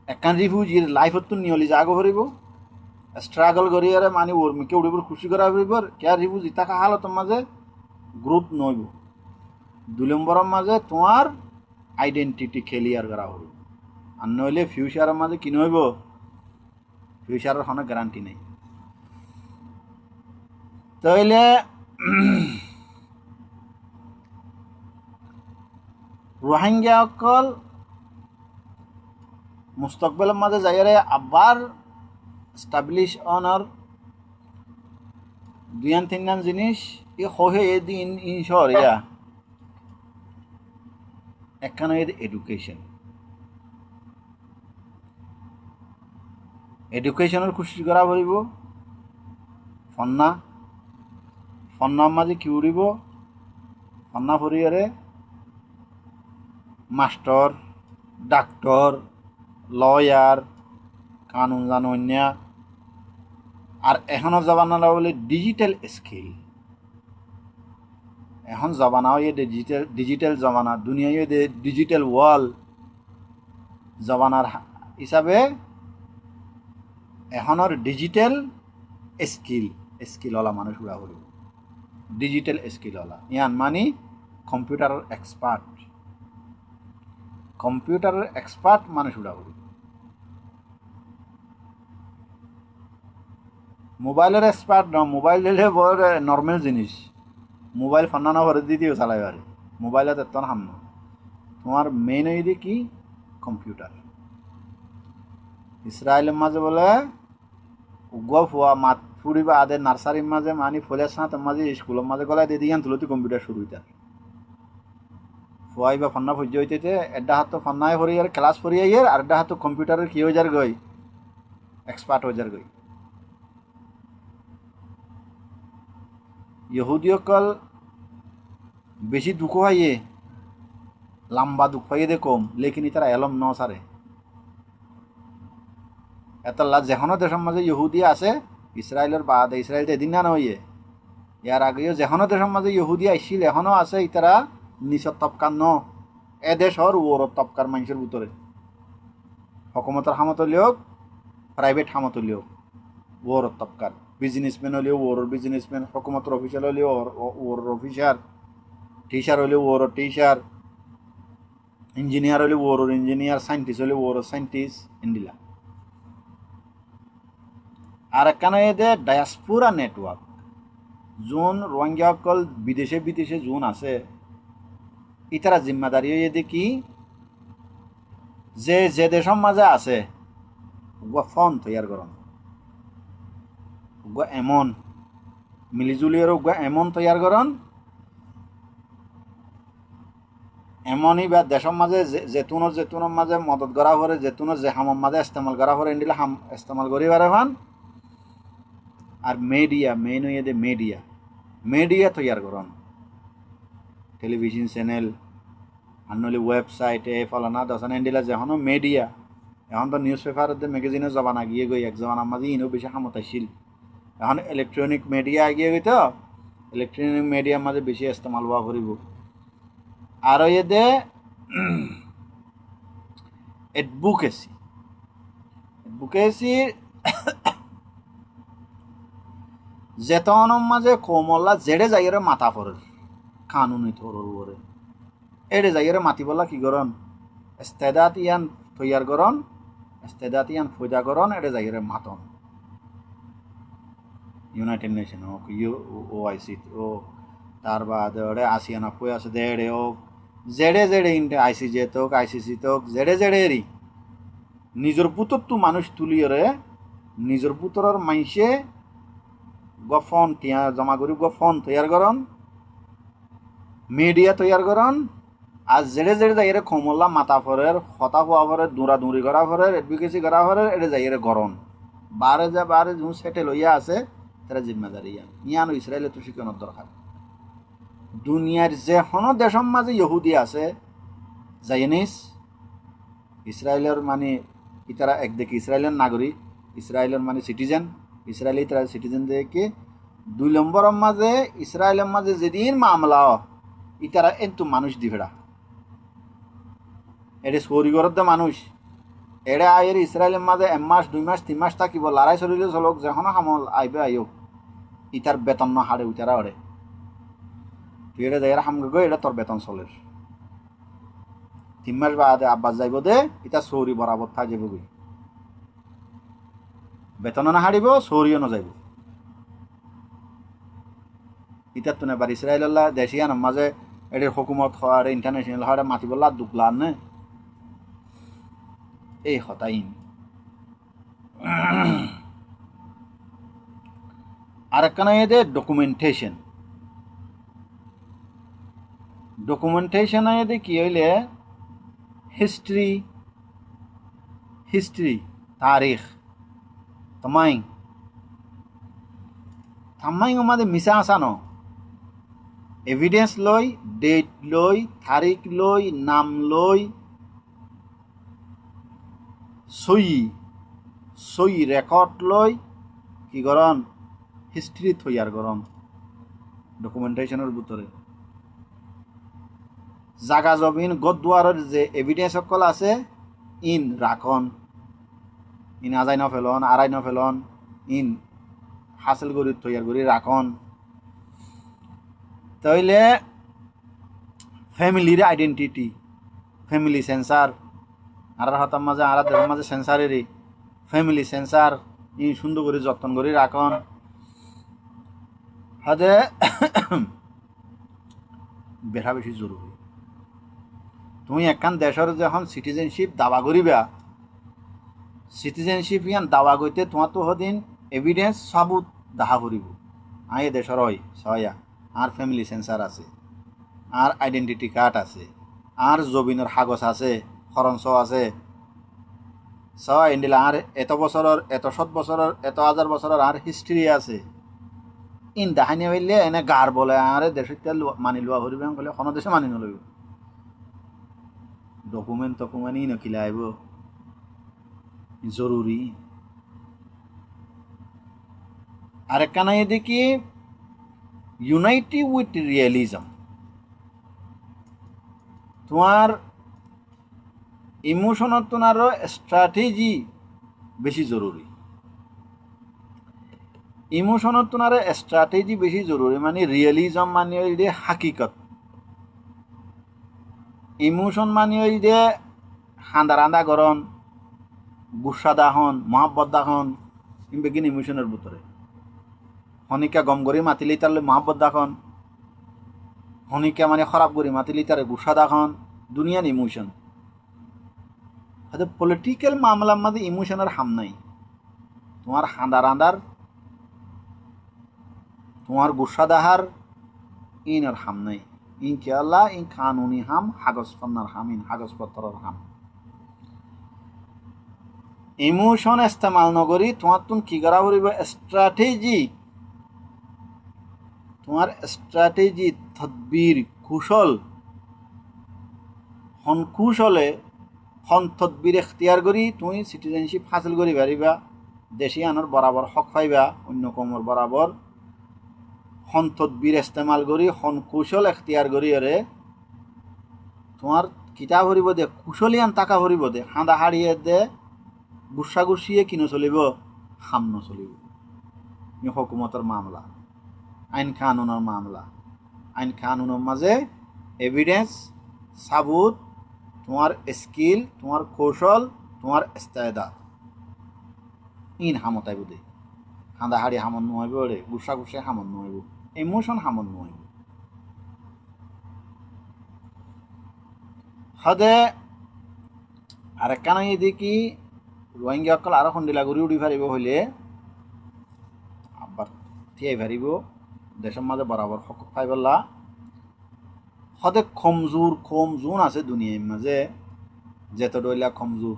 একখান রিফিউজির লাইফত তো নিয়লি জাগ ভরিব স্ট্রাগল করিয়ারে মানে উর্মিকে উড়িবর খুশি করা ভরিব কে রিফিউজি থাকা হালতের মাঝে গ্রুপ নইব 2 নম্বরের মাঝে তোমার আইডেন্টিটি ক্লিয়ার করা হইব আর নইলে ফিউচারের মাঝে কি নইব ফিউচারের কোনো গ্যারান্টি নেই তাইলে রোহিঙ্গা অকল মুস্তকবেলের মাঝে যাইরে আবার স্টাবলিশ অনার দুয়ান তিনান জিনিস ই হয়ে এদিন ইন শহর ইয়া একখানে এডুকেশন এডুকেশনের খুশি করা পড়িব ফন্না ফন্নার মাঝে কি উড়িব ফন্না পরিয়ারে মাস্টার ডাক্তার লয়ার কানুন জানুন্যা আর এখনও জবানারা বলে ডিজিটাল স্কিল এখন জমানা হয়ে ডিজিটাল জমানা দুনিয়া ডিজিটাল ওয়ার্ল্ড জমানার হিসাবে এখনের ডিজিটাল স্কিলওয়ালা মানুষ উড়া হল ডিজিটাল স্কিলওয়ালা ইয়ান মানে কম্পিউটারের এক্সপার্ট মানুষ উড়া হল মোবাইলের এক্সপার্ট ন মোবাইল দিলে বড় নর্মাল জিনিস মোবাইল ফান্নানো ভরে দিতেও চালাই পারে মোবাইলত এত হাম তোমার মেইন হইদি কি কম্পিউটার ইসরায়েলের মাঝে বলে উগুয়া ফুয়া মাত ফুড়িবা আদে নার্সারির মাঝে মানি ফলের সাঁত মাঝে স্কুলের মাঝে গলায় দিয়ে দিয়ান তুলতি কম্পিউটার শুরু হইতার ফুয়াই বা ফান্না ফুজ হইতে একটা হাত ফান্নায় ফরিয়ার ক্লাস ফরিয়াইয়ের আর একটা হাত কম্পিউটারের কি হয়ে যার গই এক্সপার্ট হয়ে যার গই ইহুদিসকল বেশি দুঃখ হাইয়ে লম্বা দুঃখ পাইয়ে দে কম লেকিন তারা এলম ন সারে এতলা যেখনো দেশের মাঝে ইহুদি আছে ইসরায়েলের বাদে ইসরায়েল তো এদিন না হইয়ে ইয়ার আগেও যেখনো দেশের মাঝে ইহুদি আইছিল এখনো আছে ইতারা নিচর তপকার ন এদেশ হর ওর তপকার মানুষের ভিতরে হকুমতের হামত হলেও প্রাইভেট হামত হলেও ওর তপকার বিজনেসম্যান হলেও ওর বিজনেসম্যান হকুমতের অফিসার হলেও ওর অফিসার টিচার হলেও ওর টিচার ইঞ্জিনিয়ার হলে ওর ইঞ্জিনিয়ার সাইন্টিস্ট হলে ওর সাইন্টিস্ট ইন্ডিলা আর একখানে এদের ডায়াসপোরা নেটওয়ার্ক যোন রোহিঙ্গাসকল বিদেশে যোন আছে ইতারা জিম্মাদারি হয়ে দেখি যে দেশের মাঝে আছে ফোন তৈয়ার করন এমন মিলিজুলিয়ার এমন তৈয়ার করন এমনই বা দেশের মাঝে জেতুনের মাঝে মদত করা পরে জেতুনের যে হামের মাঝে ইস্তেমাল করা পরে এন্ডিলে হাম ইস্তেমাল করি পারে ভান আর মিডিয়া মেইন হয়ে দে মিডিয়া তৈয়ার করন টেলিভিশন চ্যানেল আর নইলে ওয়েবসাইটে ফলানা দশান এন্ডিলা যেখনো মিডিয়া এখন তো নিউজ পেপার ম্যাগাজিনের জবানা গিয়ে গই এক জবানার মাঝে ইনও বেশি হামত আসছিল এখন ইলেকট্রনিক মিডিয়া এগিয়ে গই তো ইলেকট্রনিক মিডিয়ার মাঝে বেশি ইস্তেমাল হওয়া করিব আর এদে এডভোকেসি যেতনের মাঝে কোমল্লা জেডে যাইরে মাথা পড়ে কানুনি থরর ওরে এডে যাইরে মাতি বলা কি করন ইস্তেদাত ইয়ান তৈয়ার করন ইস্তেদাত ইয়ান ফয়দা করন এডে যাইরে মাতন ইউনাইটেড নেশন হোক OIC ও তার বাদ ওরে আসিয়ান আপু আছে দেড়ে হোক জেডে ইন্টে ICJ তোক ICC তোক জেডে এরি নিজের পুতর তো মানুষ তুলিয়রে নিজের পুতরের মাইসে ফোন টিয়া জমা করি ফোন তৈয়ার করন মিডিয়া তৈয়ার করন আর জেডে যাইরে খমল্লা মাথা ফরের হতা হওয়া ফরের দৌড়াদৌড়ি করা ফরের এডভোকেসি করা ফরের এডে যাইরে গরম বারে যখন সেটেল হইয়া আছে তারা জিম্মাদারি ইয়ান ইসরায়েলে তো শিখানোর দরকার দুনিয়ার যেখনো দেশের মাঝে ইহুদি আছে জাইনিস ইসরায়েলের মানে ইতারা একদিকে ইসরায়েলের নাগরিক ইসরায়েলের মানে সিটিজেন ইসরায়েলি তারা সিটিজেন দেখে 2 নম্বরের মাঝে ইসরায়েলের মাঝে যেদিন মামলা ইতারা এন্তু মানুষ দিভেড়া এডে সরিগরত মানুষ এডে আয়ের ইসরায়েলের মাঝে 1 মাস 2 মাস 3 মাস থাকিব লড়াই চলিলে চলক যখন হামল আইবে আইও ইতার বেতন ন হাড়ে উতারা ওরে তুই এটা যাই হামগে গো এটা তোর বেতন চলের 3 মাস বাদে আব্বাস যাইব দে ইতা সৌরি বরাবর থাক যাবে গই বেতন না হারিব সৌরিও না যাইব ইতার তো নেবার ইসরায়েল্লাহ দেশিয়ান মাঝে এটার হুকুমত হওয়ার ইন্টারন্যাশনাল হওয়ার মাতিবলা দুকলার নে এই হতাইন আর একখানা এদের ডকুমেন্টেশন এদের কি হইলে হিস্ট্রি তারিখ তমাই আমাদের মিশা আসানো এভিডেন্স লই ডেট লই তারিখ লই নাম লই সই রেকর্ড লই কি করন হিস্ট্রি তৈয়ার করন ডকুমেন্টেশনের ভিতরে জাগা জমিন গদুয়ারের যে এভিডেন্স সকল আছে ইন রাখন ইন আজাই ন ফেলন আড়াই ন ফেলন ইন হাসিল করি তৈয়ার করি রাখন তাইলে ফ্যামিলির আইডেন্টিটি ফ্যামিলি সেন্সার আর হাতার মাঝে আর দেশের মাঝে সেন্সারেরই ফ্যামিলি সেন্সার ই সুন্দর করে যত্ন করে রাখন হাতে বেড়া বেশি জরুরি তুমি একখান দেশের যখন সিটিজেনশিপ দাবা করিবা সিটিজেনশিপ ইয়ান দাবা করতে তোমার তো হদিন এভিডেন্স সাবুত দাহা করিব এ দেশের হয় সয়া আর ফ্যামিলি সেন্সার আছে আর আইডেন্টিটি কার্ড আছে আর জবিনের কাগজ আছে খরঞ্চ আছে এন্ডিলা আর এত বছরের এত 7 বছরের এত 1000 বছরের আর হিস্ট্রি আছে ইন দাহানি হইলে এনে গার বলে আরে দেশত মানি লোৱা করিবে বলে কোনো দেশে মানি নলইব ডকুমেন্ট ই নকিলে আইব জরুরি আর একখানা এদিকে ইউনাইটি উইথ রিয়েলিজম তোমার ইমোশনের তোনারও স্ট্র্যাটেজি বেশি জরুরি ইমোশনের তোনারে স্ট্র্যাটেজি বেশি জরুরি মানে রিয়েলিজম মানে ওই যে হাকিকত ইমোশন মানে ওই যে হান্দা গরম গুসা দাহন মহাব্বত দাহন বেগিন ইমোশনের ভিতরে হনিকা গম করি মাতিলি তার মহাব্বত দাখন হনিকা মানে খারাপ করি মাতিলি তার গুসা দাখন দুনিয়ার ইমোশন হয়তো পলিটিক্যাল মামলার মধ্যে ইমোশনের হাম নাই তোমার হাঁদার তোমার গুসা দাহার ইনের হাম নাই ইনশাআল্লাহ ইন কানুনি হাম কাগজপত্রের হাম ইন কাগজপত্রের হাম ইমোশন ইস্তেমাল নকরি তোমার তুমি কি করা করিব স্ট্র্যাটেজি তোমার স্ট্র্যাটেজি তদবির কুশল কুশলে তদবির এখতিয়ার করি তুমি সিটিজেনশিপ হাসিল করি পারিবা দেশি আনৰ বরাবর হক পাইবা অন্য কমর বরাবর তদবির ইস্তেমাল করি কুশল এখতিয়ার করি রে তোমার কিতাব হরিব দে কুশলিয়ান টাকা হরিব দে হাঁদা হাড়িয়ে দে গুসা গুছিয়ে কিনো চলিব হাম নচলিব হুকুমতের মামলা আইন কানুনের মামলা আইন কানুনের মাঝে এভিডেন্স সাবুত তোমার স্কিল তোমার কৌশল তোমার ইস্তেদাদ ইন হামতাইব দে হাঁদা হাড়ি হামন নহইব রে গুসা গুছে হামন নহইব ইমোশন হামন নহইব হদে আর একখানা দেখি রোহিঙ্গা অকল আরো খন্ডিলা ঘুরি উড়ি পারিব হইলে আবার থিয়াই পারিব দেশের মাঝে বরাবর হক পাইবলা হদে কম জোন আছে দুনিয়ার মাঝে যেত ডইলা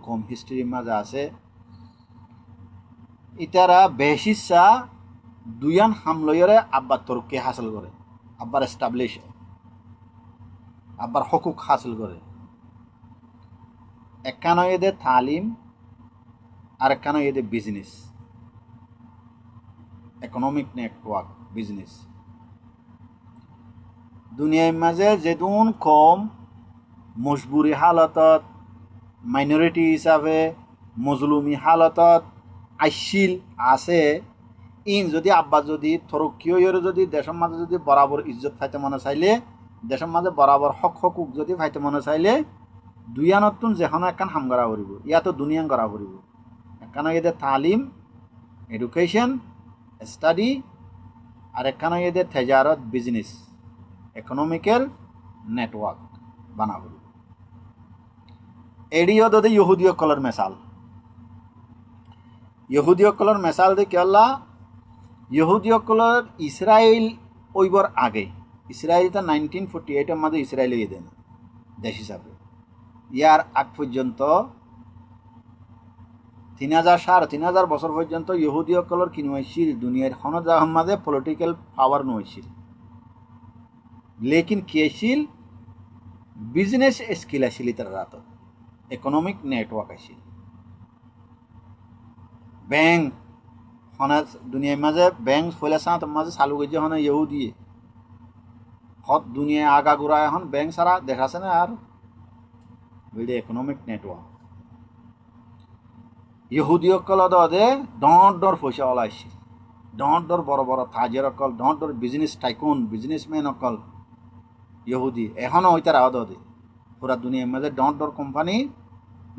কম হিস্ট্রির মাঝে আছে ইতারা বেশিসা দুয়ান হামলয়রে আব্বার তরক্কি হাসিল করে আব্বার এস্টাবলিশ আব্বার হকুক হাসিল করে একখানো এদের তালিম আর একখানো এদের বিজনেস ইকোনমিক নেটওয়ার্ক বিজনেস দুনিয়ার মাঝে যেদুন কম মজবুরি হালতত মাইনরিটি হিসাবে মজলুমি হালতত আইসিল আছে ইন যদি আব্বা যদি থরকিও যদি দেশের মাঝে যদি বরাবর ইজ্জত ফাইতে মনে চাইলে দেশের মাঝে বরাবর হকুক যদি ফাইতে মনে চাইলে দুইয়ানতুন যেখানে একখান হাম করা করিব ইয়াতো দুনিয়ান করা করিব একখানে এদের তালিম এডুকেশন স্টাডি আর একখানে এদের তেজারত বিজনেস ইকোনমিক্যাল নেটওয়ার্ক বানাব এডিও যদি ইহুদিসকলৰ মেচাল ইহুদিসকলৰ মেচাল দি কেলা ইহুদিসকলৰ ইসরায়েল ওইবর আগে ইসরায়েলটা 1948 মাঝে ইসরায়েল হয়ে দেন দেশ হিসাবে ইয়ার আগ পর্যন্ত 3000 বছর পর্যন্ত ইহুদিসকলৰ কি নহৈছিল দুনিয়ার সনজাহৰ মাঝে পলিটিক্যাল পাওয়ার নহৈছিল লেকিন কি আছিল বিজনেস স্কিল আছিল তার রাত ইকোনমিক নেটওয়ার্ক আছিল ব্যাংক হনে দুনিয়ার মাঝে ব্যাংক ফলে সাঁত মাঝে চালু করছে হনে ইহুদিয়ে হত দুনিয়া আগা গুড়া এখন ব্যাংক ছাড়া দেখাছে না আর বুঝলি ইকোনমিক নেটওয়ার্ক ইহুদিসকল দে ডর পয়সা ওলাইছে ডর বড় বড় তাজের অকল ডর বিজনেস টাইকুন বিজনেসম্যান অকল ইহুদি এখনও ওই তারা দে পুরা দুনিয়ার মাঝে ডর কোম্পানি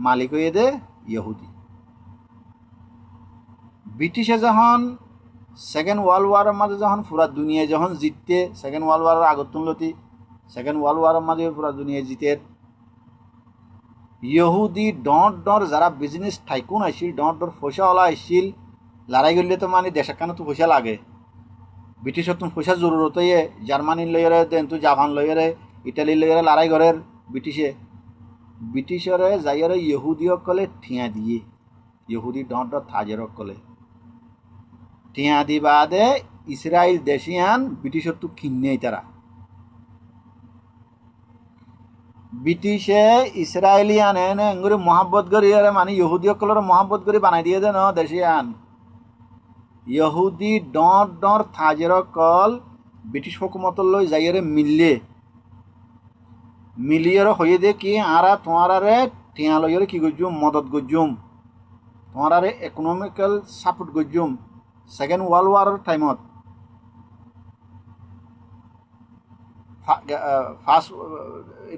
মালিক হয়ে দে ইহুদি ব্রিটিশে যখন সেকেন্ড ওয়ার্ল্ড ওয়ারের মাঝে যখন পুরা দুনিয়া যখন জিততে সেকেন্ড ওয়ার্ল্ড ওয়ারের আগত তুলতি সেকেন্ড ওয়ার্ল্ড ওয়ারের মাঝে পুরা দুনিয়া জিতের ইহুদি ডর যারা বিজনেস ঠাইকুন আসছিল ডর পয়সাওয়ালা আসছিল লড়াই করলে তো মানে দেশের কানে তো পয়সা লাগে ব্রিটিশর তো পয়সা জরুরত হয়ে জার্মানির লইয়ারে দেন তো জাপান লইয়ারে ইটালির লইয়ারে লড়াই করের ব্রিটিশরে যাইয়ারে ইহুদিসকলে ঠিয়া দিয়ে ইহুদি ডর থাজের কলে ঠিয়া দি বাদে ইসরায়েল দেশিয়ান ব্রিটিশর তো কিনেই তারা ব্রিটিশে ইসরায়েলিয়ান এনে এঙ্গুরি মহাব্বত করি মানে ইহুদিসকলের মহাব্বত করে বানাই দিয়ে দেন দেশিয়ান ইহুদি ডর থাজের কল ব্রিটিশ হুকুমতর লই যাইয়ারে মিলিয়র হয়ে দে কি আরা তোমারে ঠিয়া লইয়ারে কি গজুম মদত গজুম তোমারে ইকোনমিক্যাল সাপোর্ট গজুম সেকেন্ড ওয়ার্ল্ড ওয়ারের টাইমত ফার্স্ট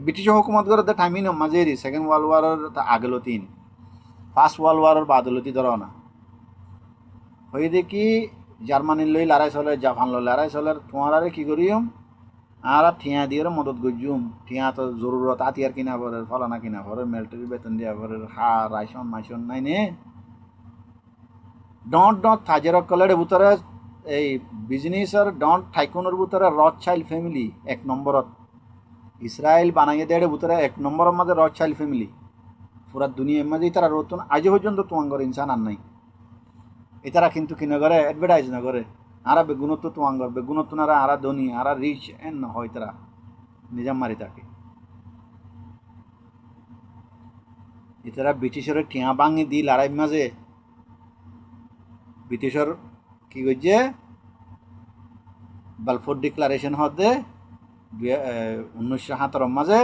ব্রিটিশ হুকুমত করে timing মাঝেরি second world ওয়ারের আগলতিন first world ওয়ারের বাদলতি ধর না হয়ে দেখি জার্মানির লই লড়াই চলে জাপান লই লড়াই চলে তোমারে কি করিম আর ঠিয়া দিয়ে মদত গজুম ঠিয়া তো জরুরত আতিয়ার কিনা পরে ফলানা কিনা পরে মিলিটারি বেতন দিয়া পরে রাইসন মাইসন নাই নে ডর থাজের কলের ভিতরে এই বিজনেসের ডন ঠাইকুনের ভিতরে রথচাইল্ড ফ্যামিলি এক নম্বরত ইসরায়েল বানাইয়ে দেড় ভিতরে এক নম্বরের মাঝে রথচাইল্ড ফ্যামিলি পুরা দুনিয়ার মাঝে তারা রতন আজও পর্যন্ত তোমার ইনসান আর নাই এতারা কিন্তু কিনা করে অ্যাডভার্টাইজ না করে আরা বেগুনত্ব তোমার বেগুনত্ব নারা আরা ধনী আরা রিচ এন না হয় তারা নিজাম মারি থাকে এতারা ব্রিটিশের ঠিয়া ভাঙি দি লড়াই মাঝে ব্রিটিশের কি করছে বালফোর ডিক্লারেশন হতে 1917 মাঝে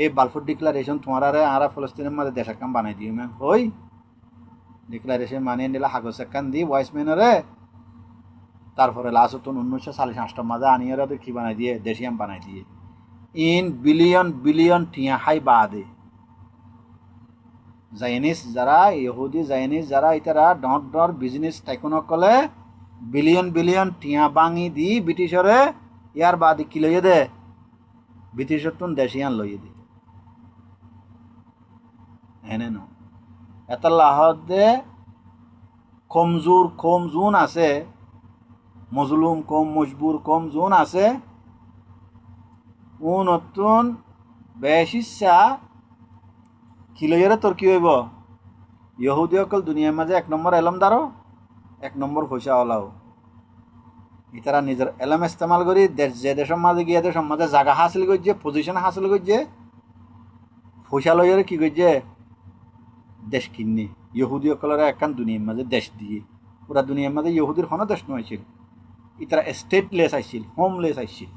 এই বালফোর ডিক্লারেশন তোমার আরা ফলস্তিনের মাঝে দেশ কাম বানাই দিই হই ডিক্লারেশন মানিয়ে নিলে হাগজ একান দি ওয়াইসম্যানরে তারপরে লাস্ট 1948 মাঝে আনিয়ে কি বানাই দিয়ে দেশিয়াম বানাই দিয়ে ইন বিলিয়ন টিয়া হাই বাদে জাইনিস যারা ইহুদি জাইনিস যারা ইতারা ডর বিজনেস টাইকুন কলে বিলিয়ন টিয়া বাঙি দি ব্রিটিশরে ইয়ার বাদে কি লইয়ে দে ব্রিটিশর তুন দেশিয়ান লইয়ে দে হেনে ন এত লাহত দে কম জুন আছে মজলুম কম মজবুর কম জুন আছে ও নতুন বেশিসা কি লইয়ারে তোর কি হইব ইহুদি অকল দুনিয়ার মাঝে এক নম্বর এলমদারও এক নম্বর পয়সা ওলাও ইতারা নিজের এলম ইস্তেমাল করি যে দেশের মাঝে গিয়ে দেশের মাঝে জায়গা হাসিল করছে পজিশন হাসিল করছে পয়সা লইয়ারে কি করছে দেশ কিনে ইহুদি অকলের একখান দুনিয়ার মাঝে দেশ দিয়ে পুরা দুনিয়ার মাঝে ইহুদির কোনো দেশ নয়ছিল ইতারা স্টেটলেস আইছিল হোমলেস আইছিল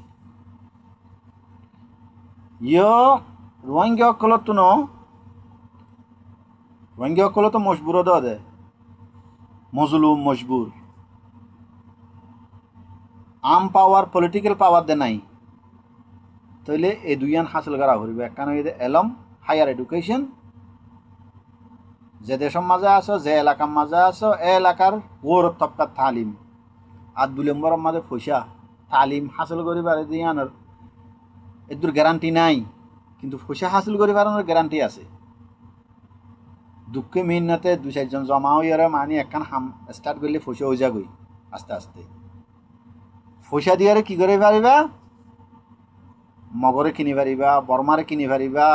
রোহিঙ্গা অকলত তো রোহিঙ্গা অকলত তো মজবুর দে মজলুম মজবুর আম পাওয়ার পলিটিক্যাল পাওয়ার দে নাই তাইলে এই দুইয়ান হাসিল করা হইবে একখান হইতে এলম হায়ার এডুকেশন যে দেশের মাঝে আছো যে এলাকার মাঝে আছো এ এলাকার ওর তবকার তালিম আর 2 নম্বরের মাঝে পয়সা তালিম হাসিল করিবার দিয়ানোর এদুর গ্যারান্টি নাই, কিন্তু পয়সা হাসিল করে পারানোর গ্যারান্টি আছে। দুঃখে মিন্নতে 2-4 জন জমা হইয়ারে মানি একখান হাম স্টার্ট করলে পয়সা হয়ে যাগই আস্তে আস্তে। পয়সা দিয়ে কি করে পারিবা, মগরে কিনি পারিবা, বর্মারে কিনি পারিবা,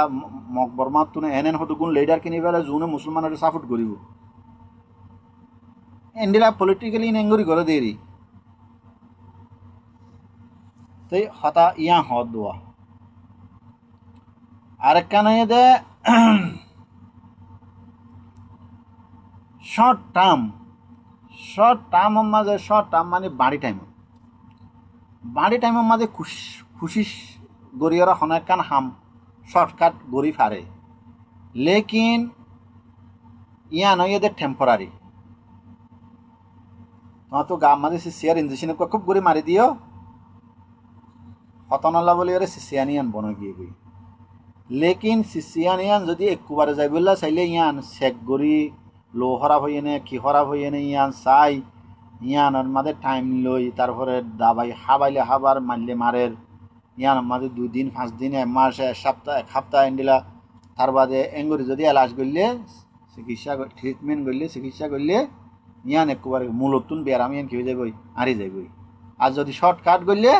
মগ বর্মার তুনে এন হতুগুণ লিডার কিনি পারে যোনে মুসলমানের সাপোর্ট করিব। এন্ডিলা পলিটিক্যালি নেঙ্গুরি করে দেরি তাই হতা ইয়া হত দোয়া। আরেকখান দে শর্ট টার্ম মাঝে শর্ট টার্ম মানে বাড়ি টাইমের মাঝে খুশি গড়িয়ারা হনাকান হাম শর্টকাট গড়ি ফারে, লেকিন ইয়া নয় এদের টেম্পোরারি। তোমার তো গা মাঝে সিসিয়ার ইঞ্জেকশন খুব গড়ি মারি দিও হতনল্লা বলি ওরে সিসিয়ানিয়ান বন গিয়ে গই, লেকিন সিসিয়ানিয়ান যদি একবারে যাই বললা চাইলে ইয়ান চেক গড়ি লো খারাপ হয়ে নে কি খারাপ হয়ে নে ইয়ান চাই ইয়ানোর মাঝে টাইম লই, তারপরে দাবাই হাবাইলে হাবার মারলে মারের ইয়ানোর মাঝে 2 দিন 5 দিন 1 মাস 1 সপ্তাহ এন্ডিলা। তার বাদে এঙ্গুরি যদি এলাচ করলে চিকিৎসা ট্রিটমেন্ট করলে চিকিৎসা করলে ইয়ান একবারে মূলতুন ব্যারাম ইয়ান কি হয়ে যাবই হারি যাবই। আর যদি শর্টকাট করলে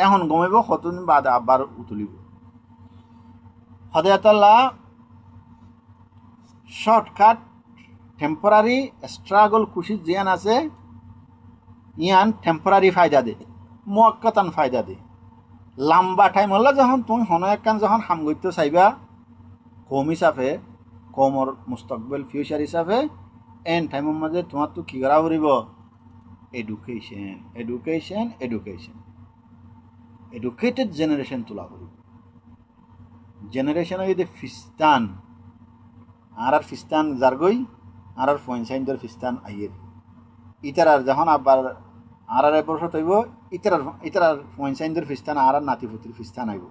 এখন গমাইব কতদিন বাদে আবার উতলিব। হদায়াতাল্লাহ শর্টকাট টেম্পোরারি স্ট্রাগল খুশি জিয়ান আছে ইয়ান টেম্পোরারি ফায়দা দে, মুয়াক্কাতান ফায়দা দে। লম্বা টাইম হলে যখন তুমি হন একখান যখন হাম করতে চাইবা কম হিসাবে কমর মুস্তকবেল ফিউচার হিসাবে এন টাইমের মাঝে তোমার তো কী করা পড়িব এডুকেটেড জেনারেশন তোলা পড়িব। জেনারেশন যদি ফিস্তান আর ফিস্তান যারগই আর পঞ্চায়েতের ফিস্তান আইয়ের ইতারার যখন আবার আর বছর তৈব ইতারার পঞ্চায়েতের ফিস্তান আর নাতিপুতির ফিস্তান আইব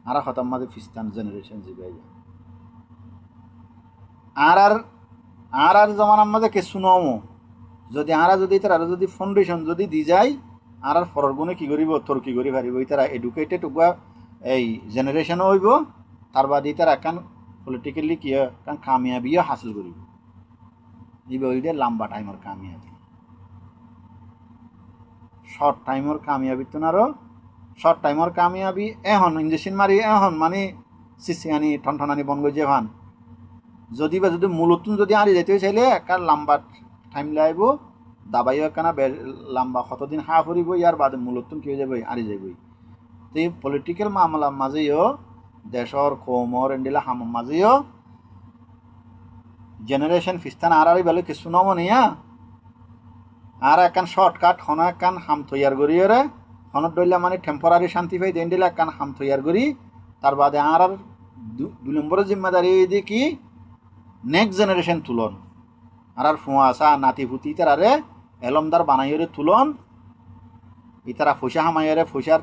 আর খতম মাঝে ফিস্তান জেনারেশন জিবাইব। আর জমানার মাঝে কিছু নমো যদি যদি তারা যদি ফাউন্ডেশন যদি দি যায় আর ফরর গুণে কী করিব তোর কী করি পারিব তারা এডুকেটেড উবা এই জেনারেশনও হইব, তার বাদে তারা একখান পলিটিক্যালি কি কারণ কামিয়াবিও হাসিল করিব। এই বইলে লম্বা টাইমের কামিয়াবি, শর্ট টাইমের কামিয়াবি তো আরও শর্ট টাইমের কামিয়াবি এখন ইঞ্জেকশন মারি এখন মানে সিসিয়ানি ঠনঠনানি বন গই যে ভান যদি বা যদি মূলতুন যদি আড়ি যাইতে চাইলে একটা লম্বা টাইম লাগব দাবাইও একখানা লম্বা কতদিন হা ফুরিব ইয়ার বাদে মূলতুন কি হয়ে যাবে আড়ি যাবই। তো এই পলিটিক্যাল মামলার মাঝেও দেশর কৌমর এন্ডিলা হাম মাঝেও জেনারেশন ফিস্তান আর বেলে কিছু নমনিয়া আর একখান শর্টকাট হন একখান হাম তৈয়ার করিয়ে হনত দইলা মানে টেম্পোরারি শান্তি পাই দেন দিলে একখান হাম তৈয়ার করি তার বাদে আর 2 নম্বরের জিম্মাদারি দিয়ে কি নেক্সট জেনারেশন তুলন আর ফুয়া আসা নাতিপুতি ইতারে এলমদার বানাইরে তুলন ইতারা ফসা হামাইরে ফসার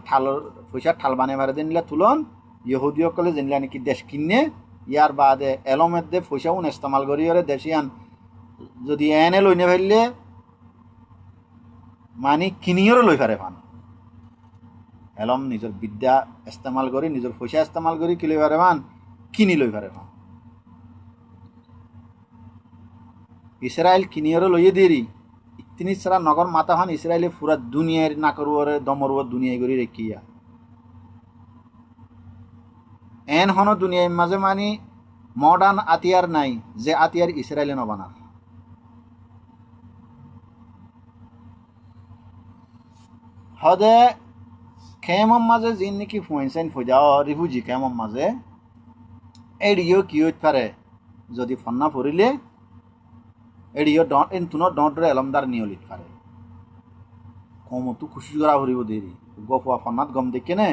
ঠাল বানাই মারে দিনলে তুলন ইহুদিও কলে যেনলা নাকি দেশ কিনে ইয়ার বাদে এলমের দে ফসাউন ইস্তেমাল করিয়ে দেশিয়ান যদি এনে লইনে ফেললে মানে কিনিও লই পারে পান এলম নিজের বিদ্যা ইস্তেমাল করি নিজের পয়সা ইস্তেমাল করি কি লই পারে পান কিনি লই পারে পান। ইসরায়েল কিনিয়রও লইয়ে দেরি তিনি ছাড়া নগর মাথা হন ইসরায়েলে পুরা দুনিয়ার না করবরে দমরব দুনিয়ায় করি রেখিয়া এন হন দুনিয়ার মাঝে মানে মডার্ন আতিয়ার নাই যে আতিয়ার ইসরায়েলে নবানার। হদে খেমর মাঝে যিন নাকি ফুয়েন্সাইন ফজাও রিফিউজি খেমর মাঝে এডিও কি হইতে পারে যদি ফন্না পড়িলে এডিও ডরে এলমদার নিয়ে লিতে পারে কমতো খুশি করা ভরিব দেরি গফুয়া ফন্নাত গম দেখে নে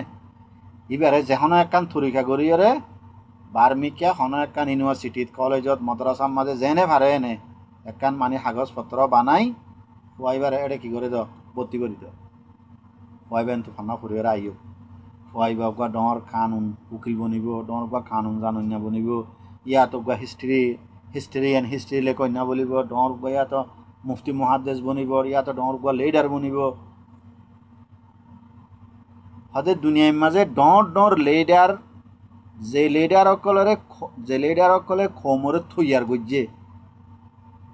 এবারে যেন একখান তরিকা গড়িয়ে বার্মিকা হন একখান ইউনিভার্সিটিত কলেজত মাদ্রাসার মাঝে যেনে ভারে এনে একখান মানে কাগজপত্র বানাই ফুয়াইবারে এটা কি করে দাও ভর্তি করে দাও ফুয়াইবেন তো ফান্না ফুরিয়ে আইও ফুয়াইবা গা ডর কানুন উকিল বনিব ডর গা কানুন জানন্যা বনিব ইয়াত গা হিস্ট্রিয়ান হিস্ট্রি কন্যা বলিব ডর গা ইয়াত মুফতি মহাদেশ বনিব ইয়াত ডর গা লিডার বনিব হতে দুনিয়ার মাঝে ডর লিডার যে লিডার অকলে খমরে থইয়ার গজ্জে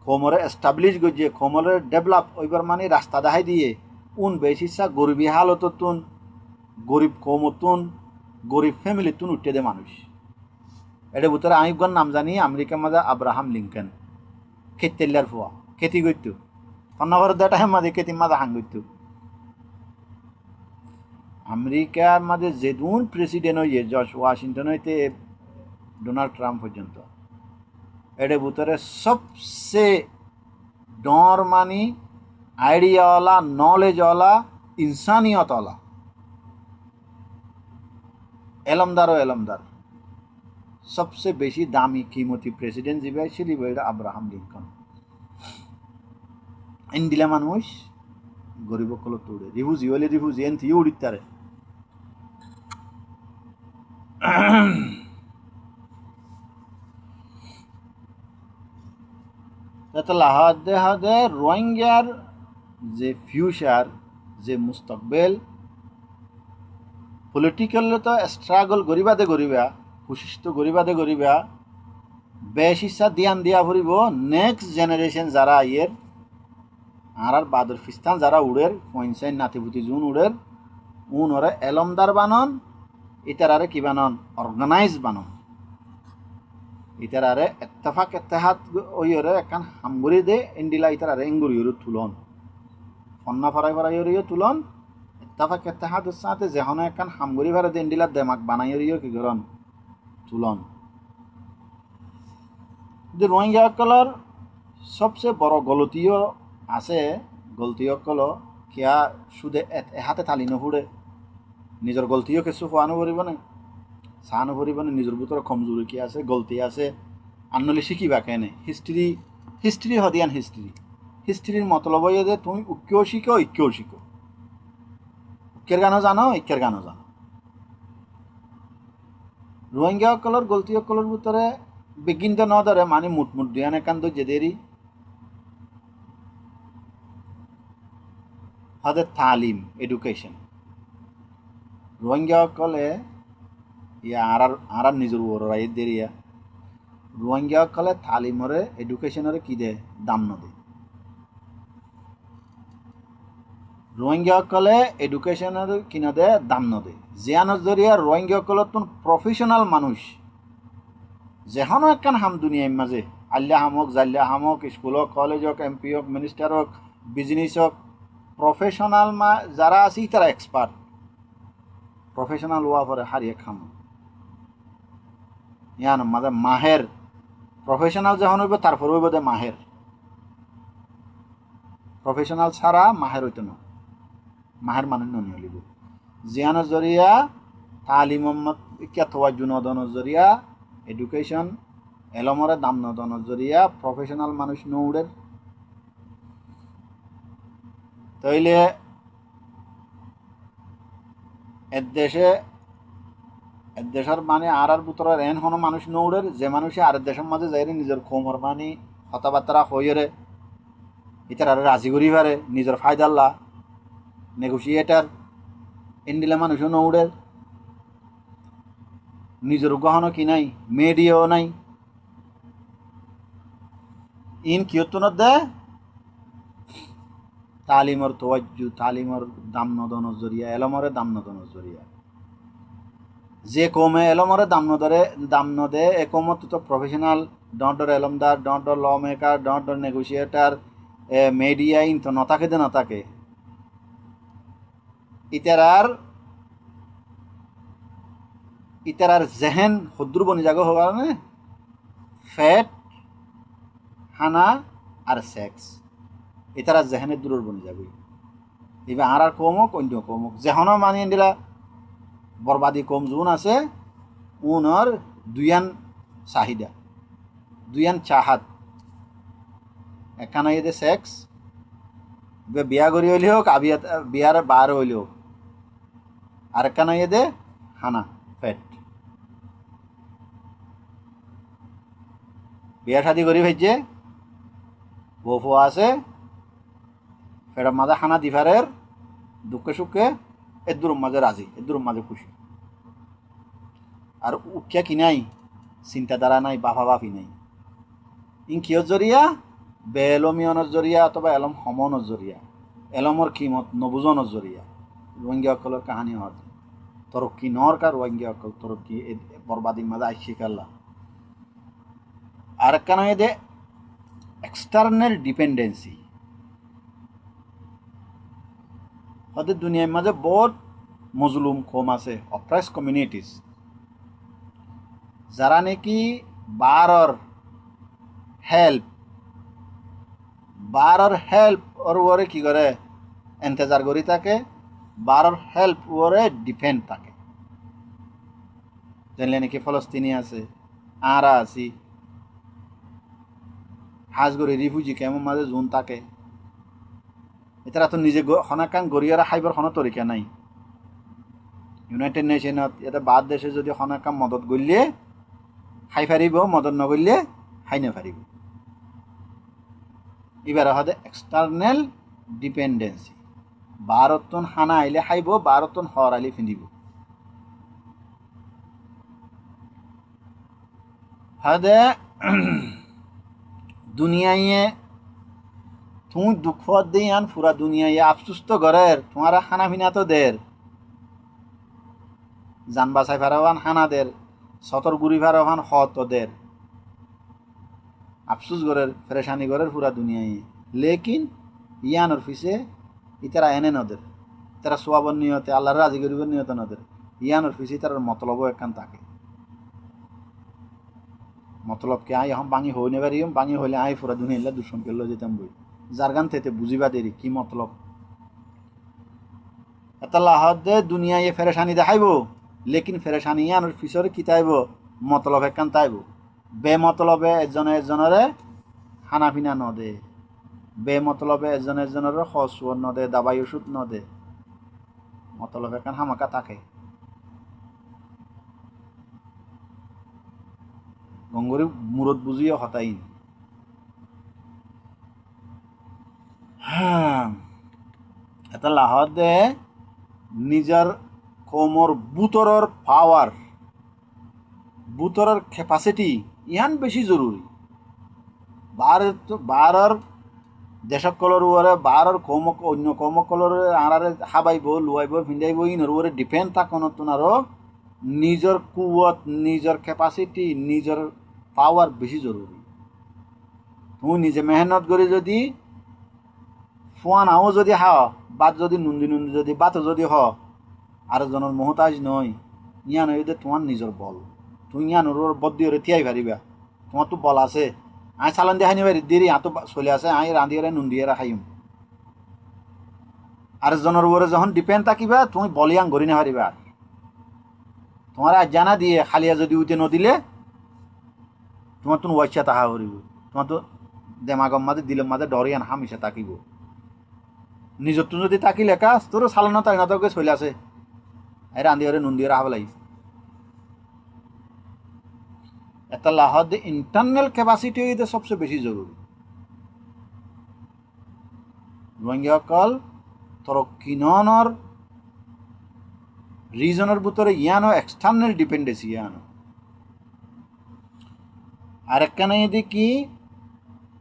খমরে এস্টাবলিশ গজ্জে খমরে ডেভেলপ ওইবার মানে রাস্তা দেখাই দিয়ে বেশিসা গরিবী হালততুন গরিব কমতুন গরিব ফ্যামিলিতুন উঠে দে মানুষ এটা ভিতরে আইবগণ নাম জানি আমেরিকার মাঝে আব্রাহাম লিঙ্কন খেতেল্লার ফুয়া খেতি করত কন্যাঘর দেটা মাঝে খেতির মাঝে হাং করত আমেরিকার মাঝে যেদুন প্রেসিডেন্ট হইয়ে জর্জ ওয়াশিংটন হইতে ডোনাল্ড ট্রাম্প পর্যন্ত এর ভিতরে সবচেয়ে ডর মানি আইডিয়াওয়ালা নলেজওয়ালা ইনসানিয়তওয়ালা এলমদার সবচেয়ে বেশি দামি কিমতি প্রেসিডেন্ট যিবাই ছিল এটা আব্রাহাম লিঙ্কন ইন্ডিলা মানুষ গরিব কল তোড়ে রিফুজি এন থিও উড়িতারে হাদে রোহিঙ্গার যে ফিউচার যে মুস্তকবেল পলিটিক্যাল তো স্ট্রাগল গরিবা কুশিষ্ট গরিবা বেশ ইচ্ছা দিয়ান দিয়া ফুরিব নেক্সট জেনারেশন যারা আইয়ের আর বাদর ফিস্তান যারা উড়ের পয়সাইন নাতিপুতি জুন উড়ের ওরে এলমদার বানন ইতারারে কি বানন অর্গানাইজ বানন ইতারারে এত্তেহাত ওইরে একান হামগুড়ি দে ইন্ডিলা ইতারারে এঙ্গুরি তুলন ফন্না ফরাই তুলন এত্তেহাত সাথে যেহন একান হামগুড়ি ভারে দে ইন্ডিলা দেমাক বানাই কি করন তুলন যে রোহিঙ্গা সকলের সবচেয়ে বড় গলতিও আছে গলতি সকল কিয়া সুদে এহাতে থালি নুফুড়ে নিজের গলতিও কিছু খোৱা নপৰিব নে চাহ নপৰিব নে নিজের ভিতরে কমজোরি কি আছে গলতি আছে আনলি শিকিবা কেনে হিস্ট্রি হদিয়ান হিস্ট্রির মতলব হয়ে যে তুমি উক্কেও শিখো উক্কের গানও জানো রোহিঙ্গা সকলের গলতি সকলের ভিতরে বিগিন তো নধরে মানে মুটমুট দিয়ান একান্ত যে দেরি হদে তালিম এডুকেশন রোহিঙ্গা সকলে ইয়া আর নিজের ওরাই দেরিয়া রোহিঙ্গা সকলে তালিমরে এডুকেশনরে কি দে দাম নদে রোহিঙ্গা সকলে এডুকেশনের কিনা দে দাম নদে জিয়ানোর জরিয়া রোহিঙ্গা সকলের তুন প্রফেশনাল মানুষ যেহনো একখান হাম দুনিয়ার মাঝে আল্লাহ হামক জাল্লা হামক স্কুল হোক কলেজ হোক এমপি হোক মিনিস্টার হোক বিজনেস হোক প্রফেশনাল যারা আছে তারা এক্সপার্ট প্রফেশনাল হওয়া পরে হারিয়ে খাম ইয়ান মাঝে মাহের প্রফেশনাল যখন হইব তারপর হইব দে মাহের প্রফেশনাল ছাড়া মাহের হইতো না মাহের মানুষ ননি হলিব জিয়ানোর জরিয়া তালিম কেথোয়া জুনদনের জরিয়া এডুকেশন এলমরে দাম নদনের জরিয়া প্রফেশনাল মানুষ নৌড়ের তইলে এর দেশের মানে আর ভিতরের এন হনো মানুষ নৌড়ের যে মানুষে আর দেশের মাঝে যাই নিজের খোমর মানে কথাবার্তা হইরে ইতার আর রাজি করি পারে নিজের ফায়দাল্লা নেগোসিয়েটার ইন্ডিলা মানুষও নৌড়ের নিজের গহনও কি নাই মেডিয়াও নাই ইন কিয়তনত দে তালিমর তোয়াজ্জু তালিমর দাম নদনের জরিয়া এলমরে দাম নদনের জরিয়া যে কমে এলমরে দাম নদে এ কমত তো প্রফেশনাল ডর এলমদার ডর ল মেকার ডর নেগোসিয়েটার মেডিয়া ইন তো নতাকে দে নতাকে ইতারার জেহেন ক্ষুদ্র বনি জাগ হওয়ার কারণে ফ্যাট হানা আর সেক্স ইতারা জেহেনের দূরের বনি যাবে এবার আর কমক অন্য কমক যেহনও মানিয়ে দিলা বরবাদি কম জোন আছে উনর দুয়ান চাহিদা দুয়ান চাহাত এখানে এদের সেক্স বিয়া করি হইলে হোক বিয়ার বার হইলে হোক আর এখানে এদের হানা ফ্যাট বিয়া শাদি করি ভাইছে বউ ফোয়া আছে ফের মাঝে হানা দিফারের দুঃখে সুখে এদুর মাঝে রাজি, এদুর মাঝে খুশি। আর উকিয়া কি নাই, চিন্তাধারা নাই, বাফা বাফি নাই। ইন কিয়র জরিয়া বেএলমিয়নের জরিয়া অথবা এলম সমনৰ জরিয়া, এলমৰ কিমত নবুজনৰ জরিয়া রোহিঙ্গাসকলের কাহানি হওয়া তরক্কি নরকার রোহিঙ্গাসকল তরক্কি বরবাদির মাঝে আইসি কাল্লা। আর একখানা এদে এক্সটার্নাল ডিপেন্ডেন্সি ওদের দুনিয়ার মাঝে বহুত মজলুম কম আছে, অপ্রাইস কমিউনিটিস, যারা নাকি বারর হেল্প ওর ওরে কি করে এন্তেজার করি থাকে, বারর হেল্প ওরে ডিপেন্ড থাকে। জানলে নাকি ফলস্তিনি আছে, আরা আছি, হাজগরি রিফিউজি কেমন মাঝে জোন থাকে। এটারা তো নিজে খনাকান গড়িয়ারা খাইবার কোনো তরিকা নাই। ইউনাইটেড নেশনত এটা বাদ দেশে যদি খনাকাম মদত গড়লে খাই ফারিব, মদত নগরলে খাই নাফারিব। এবার হতে এক্সটার্নাল ডিপেন্ডেন্সি, ভারতন হানা আইলে খাইব, ভারতন হর আইলে ফিন্দিব। হদে দুনিয়ায় তুই দুঃখ দিয়ে আন পুরা দুনিয়ায় আফসুস তো ঘরের, তোমার খানা পিনা তো দের, জান বাসাই ফারাওয়ান খানা দের, সতর গুড়ি ফারাওয়ান হত দের, আফসুস ঘরের ফেরেশানি ঘরের পুরা দুনিয়ায়। লেকিন ইয়ানোর পিছে ইতারা এনে নদের, তারা সোয়াবর নিয়তে আল্লাহর রাজি করিবার নিয়তে নদের, ইয়ানোর পিছে তার মতলবও একখান থাকে। মতলবকে আই এখন বাঙি হই নেবার বাঙি হইলে আই পুরা দুনিয়া দুঃসম পেল যেতাম বই, যার গান থেকে বুঝিবা দেরি কি মতলব। এটা লাহদে দুনিয়ায় ফেরেশানি দেখাইব, লেকিন ফেরেশানি ইয়ানোর পিছরে কি তাইব, মতলব একখান তাইব। বে মতলবে এজনে খানা পিনা নদে, বে মতলবে এজনের খসুয়ার নদে, দাবাই ওষুধ নদে, মতলব একখান হামাকা থাকে। গঙ্গরি মূরত বুঝিও হতাইন। হ্যাঁ, এটা লাহদে নিজের কোমর বুতরর পাওয়ার, বুতরর ক্যাপাসিটি ইহান বেশি জরুরি। বারর দেশকলর ওরে বারর কৌমক অন্য কৌমকলর আঁড়ারে হাবাইব, লুয়াইব, ফিন্দাইব, ইনর ওরে ডিপেন্ড থাকুন তোনারও নিজের কুয়ত, নিজের ক্যাপাসিটি, নিজের পাওয়ার বেশি জরুরি। তুমি নিজে মেহনত করে যদি ফোয়া নাও যদি হাও, বাদ যদি নুন্দি যদি বাতো যদি হ, আর জনের মহতাজ নয়, ইয়া নয় যে তোমার নিজের বল, তুমি ইয়ানোর বদ দিয়ে তিয়াই পারিবা, তোমার তো বল আছে। আই চালান দিয়ে খাইনি পারি দেরি আতো চলে আছে, আই রাঁধিয়ে নুন দিয়ে খাইম। আর জনের উপরে যখন ডিপেন্ড থাকিবা তুমি বলিয়াং গড়ি না পারিবা। তোমার আজ জানা দিয়ে খালিয়া যদি উঠে নদিলে তোমার তো ওয়াইসা তাহা করিব, তোমার তো দেমাগম মাঝে দিলের মাঝে ডরিয়ান হামিশা তাকিব। নিজের তো যদি তাকিলে কাজ তোর চালানো তাই না তোকে চলে আছে, আই রাঁধিয়ে নুন দিয়ে রাখা লাগি। এটা লাহদ ইন্টারনাল ক্যাপাসিটি হইতে সবচেয়ে বেশি জরুরি। রোহিঙ্গাসকল তরক্কিনর রিজনের ভিতরে ইয়ানো এক্সটার্নাল ডিপেন্ডেন্সি ইয়ানো। আর একখানে দেখি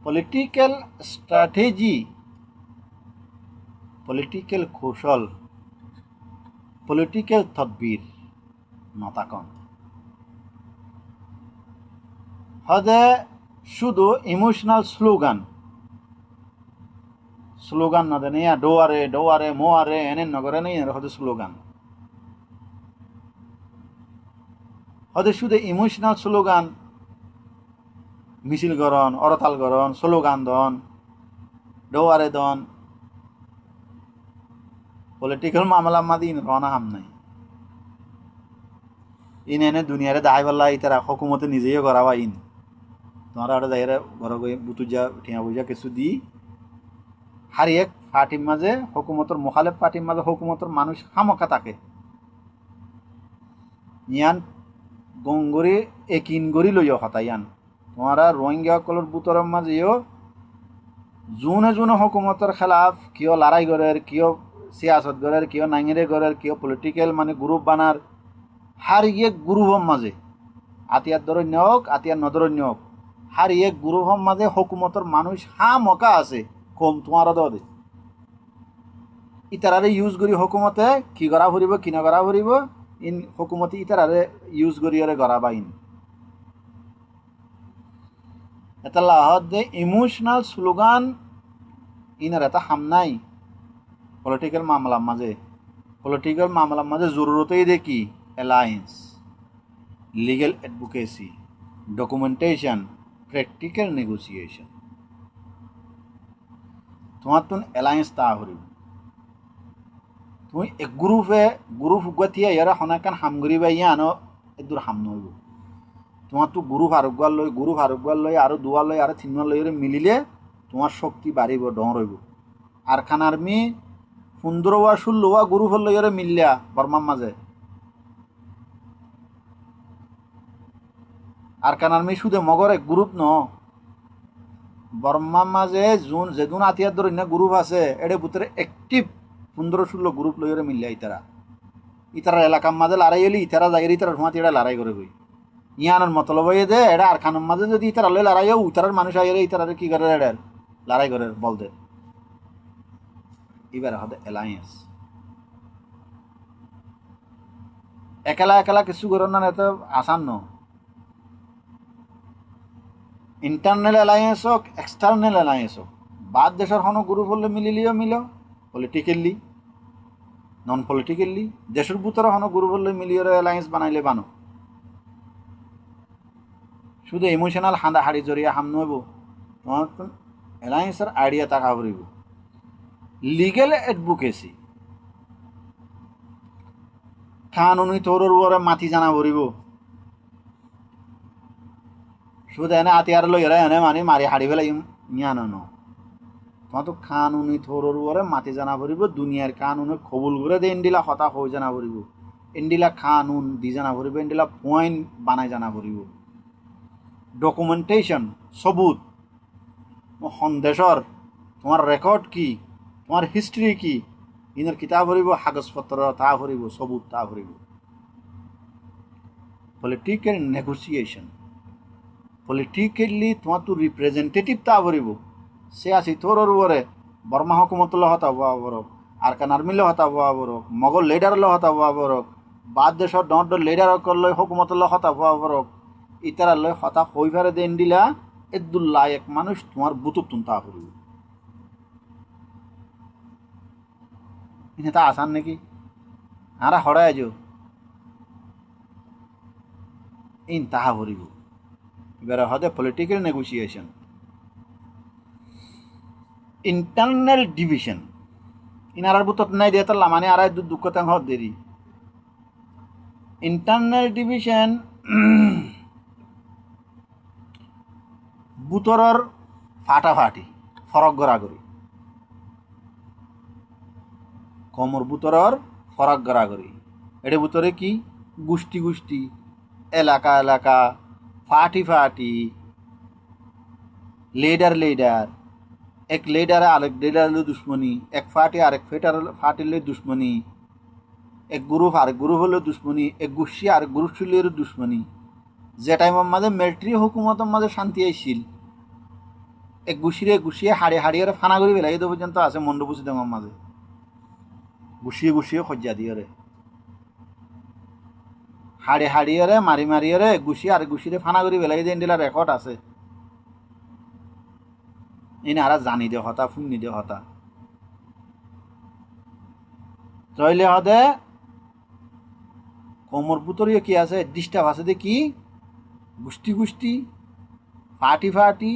পলিটিক্যাল স্ট্র্যাটেজি, পলিটিক্যাল কৌশল, পলিটিক্যাল তদবির নতাকন হদে শুধু ইমোশনাল স্লোগান না দেন, ইয়া ডোয়ারে মোয়ারে এনে নগরে নেই হদে স্লোগান, হদে শুধু ইমোশনাল স্লোগান, মিছিল গরণ, অরতাল গরণ, স্লোগান দন, ডোয়ারে দন, পলিটিক্যাল মামলা মাদিন রওনা হাম নাই। ইন এনে দুনিয়ারে দায় পাল্লা ইতারা হকুমতে নিজেই করাবা ইন তোমারা ওটা যাই ঘর গিয়ে বুতুজা ঠিয়া বুঝা কিছু দি হারি এক পার্টির মাঝে হকুমতর মোখালেফ পার্টির মাঝে হকুমতর মানুষ হামকা থাকে ইয়ান গঙ্গরি একিন গড়ি লইয়া হতা ইয়ান তোমারা রোহিঙ্গা সকলের বুতরের মাঝেও জুনে হকুমতর খেলাফ কিয় লড়াই করের, কিয় সিয়াসত গড়ের কেউ নাঙেরে গড়ের কেউ পলিটিক্যাল মানে গ্রুপ বানার হার ইয়ে গ্রুপর মাঝে আতিয়ার ধরন্য হোক আতিয়ার নধরন্য হোক হার ইয়ে গ্রুপর মাঝে হকুমতর মানুষ মকা আছে কম তোমারও দে ইতারারে ইউজ করি হকুমতে কি করা ফুরিব কি না করা ফুরিব ইন হকুমতে ইতারারে ইউজ করিয়ারে গড়া বা ইন এটা লাহত দে ইমোশনাল স্লোগান ইনার এটা হাম নাই পলিটিক্যাল মামলার মাঝে জরুরতই দে কি alliance legal advocacy documentation practical negotiation তোমার তুন অ্যালায়েন্স তা হরিব তুমি এক গ্রুপ উগাতিয়া ইয়ারা হনাকান হামগুড়ি বা ইয়া আনো এদুর হাম নইব তোমার তো গ্রুপ আরোগ্যার লই আরো দুয়ার লই আরো তিনবার লই মিলিলে তোমার শক্তি বাড়িব ডং রইব আর খান আর্মি 15 বা 16 গ্রুপ লই মিললিয়া বর্মার মাঝে আর কান আর্মি শুধু মগর এক গ্রুপ ন বর্মার মাঝে যেদুন আতিয়ার ধর গ্রুপ আছে এডে ভিতরে অ্যাক্টিভ 15-16 গ্রুপ লই মিললিয়া ইতারা এলাকার মাঝে লড়াই হলি ইতারা জায়গায় ইতারা হুমাতি এটা লড়াই করে বই ইয়ানোর মতলব হয়ে দে এটা আর খানোর মাঝে যদি ইতারা লই লড়াই হোক ইতারার মানুষ আইরে ইতারারে কি করে এটার লড়াই করে বলতে এবার হবে অ্যালায়েন্স একলা কিছু করার না এত আসান ন ইন্টারনাল অ্যালায়েন্স হোক এক্সটার্নাল অ্যালায়েন্স হোক বাদ দেশের কোনো গ্রুপ হলে মিলিলিও মিল পলিটিক্যালি নন পলিটিক্যালি দেশের ভিতরে কোনো গ্রুপ হলে মিলিয়ে অ্যালায়েন্স বানাইলে বানো শুধু ইমোশনাল হাড়ি জড়িয়ে হাম নইব তোমার অ্যালায়েন্সের আইডিয়া থাকা ফুরিব লিগেল অ্যাডভোকেসি কানুনি তোর উপরে মাটি জানা ফুরিব শুধু এনে আতিয়ার লই এনে মানে মারি হাড়ি ফেলাই ইয়া ন তোমার তো কানুনি তোর উপরে মাটি জানা ফুরিব দুনিয়ার কানুনে কবুল করে দে ইন্ডিলা হতা হয়ে জানা ফুরিব ইন্ডিলা কানুন দি জানা ফুরিব ইন্ডিলা পয়েন্ট বানাই জানা ফুরিব ডকুমেন্টেশন সবুত সন্দেশর তোমার রেকর্ড কি তোমার হিস্ট্রি কি ইনের কিতাব ভরিব কাগজপত্র তা ভরিব সবুত তা ভরিব পলিটিক্যাল নেগোসিয়েশন পলিটিক্যালি তোমার তো রিপ্রেজেন্টেটিভ তা ভরিব সে আসি তোর ওরে বর্মা হকুমতল হতা হওয়া বরক আর কান আর্মিল হতা হওয়া বরক মগল লিডারল হতা হওয়া বরক বাদ দেশর ডর লিডার লই হকুমতল হতা হওয়া বরক ইতারা লয় হতা হইভারে দেন দিলা এদুল্লাহ এক মানুষ তোমার বুতুক তুনতা ফুরিব এটা আসান নাকি আরা হড়াই যো ইন তাহা ফুরিব এবার হদে পলিটিক্যাল নেগোসিয়েশন ইন্টারনাল ডিভিশন ইনারার বুতত নাই দিয়ে তার মানে আড়াই দুঃখ তাং হদ দেরি ইন্টারনাল ডিভিশন বুতরর ফাটাফাটি ফরক গড়াগড়ি কমর বুতরর ফরক গড়াগড়ি এর ভিতরে কি গোষ্ঠী এলাকা ফাটি লিডার এক লিডারে আরেক লিডারের দুশ্মনী এক ফাটি আরেক ফাটির দুশ্মনী এক গ্রুপ আরেক গ্রুপ হলো দুশ্মনী এক গোষ্ঠী আরেক গোষ্ঠীর দুশ্মনী যে টাইমের মাঝে মিলিটারি হুকুমতের মাঝে শান্তি আইছিল এক গুছিয়ে হাড়িয়ে ফানা করি পেলাই এই পর্যন্ত আছে মন্ডপুষি দেওয়ার মাঝে গুছিয়ে সজ্জা দিয়ে হাড়িয়ে মারিয়ে গুছিয়ে আর গুছিয়ে ফানা করি পেলাই দিয়ে দিলা রেকর্ড আছে এনে আর জানি দে হতা ফুন্নি দে হতা তইলে হদে কোমর পুতরিও কি আছে ডিস্টার্ব আছে দে কি গোষ্ঠী ফাটি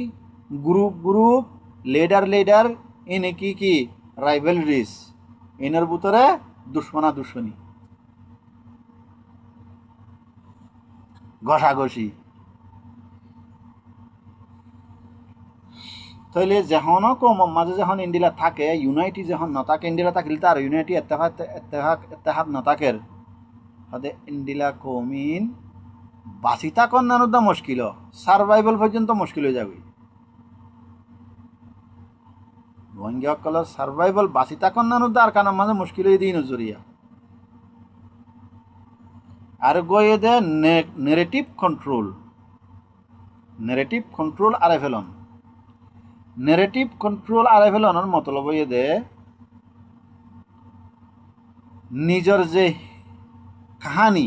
গ্রুপ লিডার এনে কি রাইভেলরিজ এনের ভিতরে দুশ্মনী ঘষাঘষি তাইলে যখন কমর মাঝে যখন ইন্ডিলা থাকে ইউনাইটি যখন নথাকে ইন্ডিলা থাকিলে তার ইউনাইটি এত্তেহাত নথাকের হতে ইন্ডিলা কমিন বাঁচি থাকন নানোদা মুশকিল সার্ভাইভাল পর্যন্ত মুশকিল হয়ে যাবে রোহিঙ্গাসকলৰ সার্ভাইভাল বাঁচি থাকন নানো তার কারণ মাঝে মুশকিল হয়ে দিই নজরিয়া আর গয়ে দে নেরেটিভ কন্ট্রোল আরে ফেলন নেরেটিভ কন্ট্রোল আরে ফেলনের মতলব হয়ে দে নিজের যে কাহানি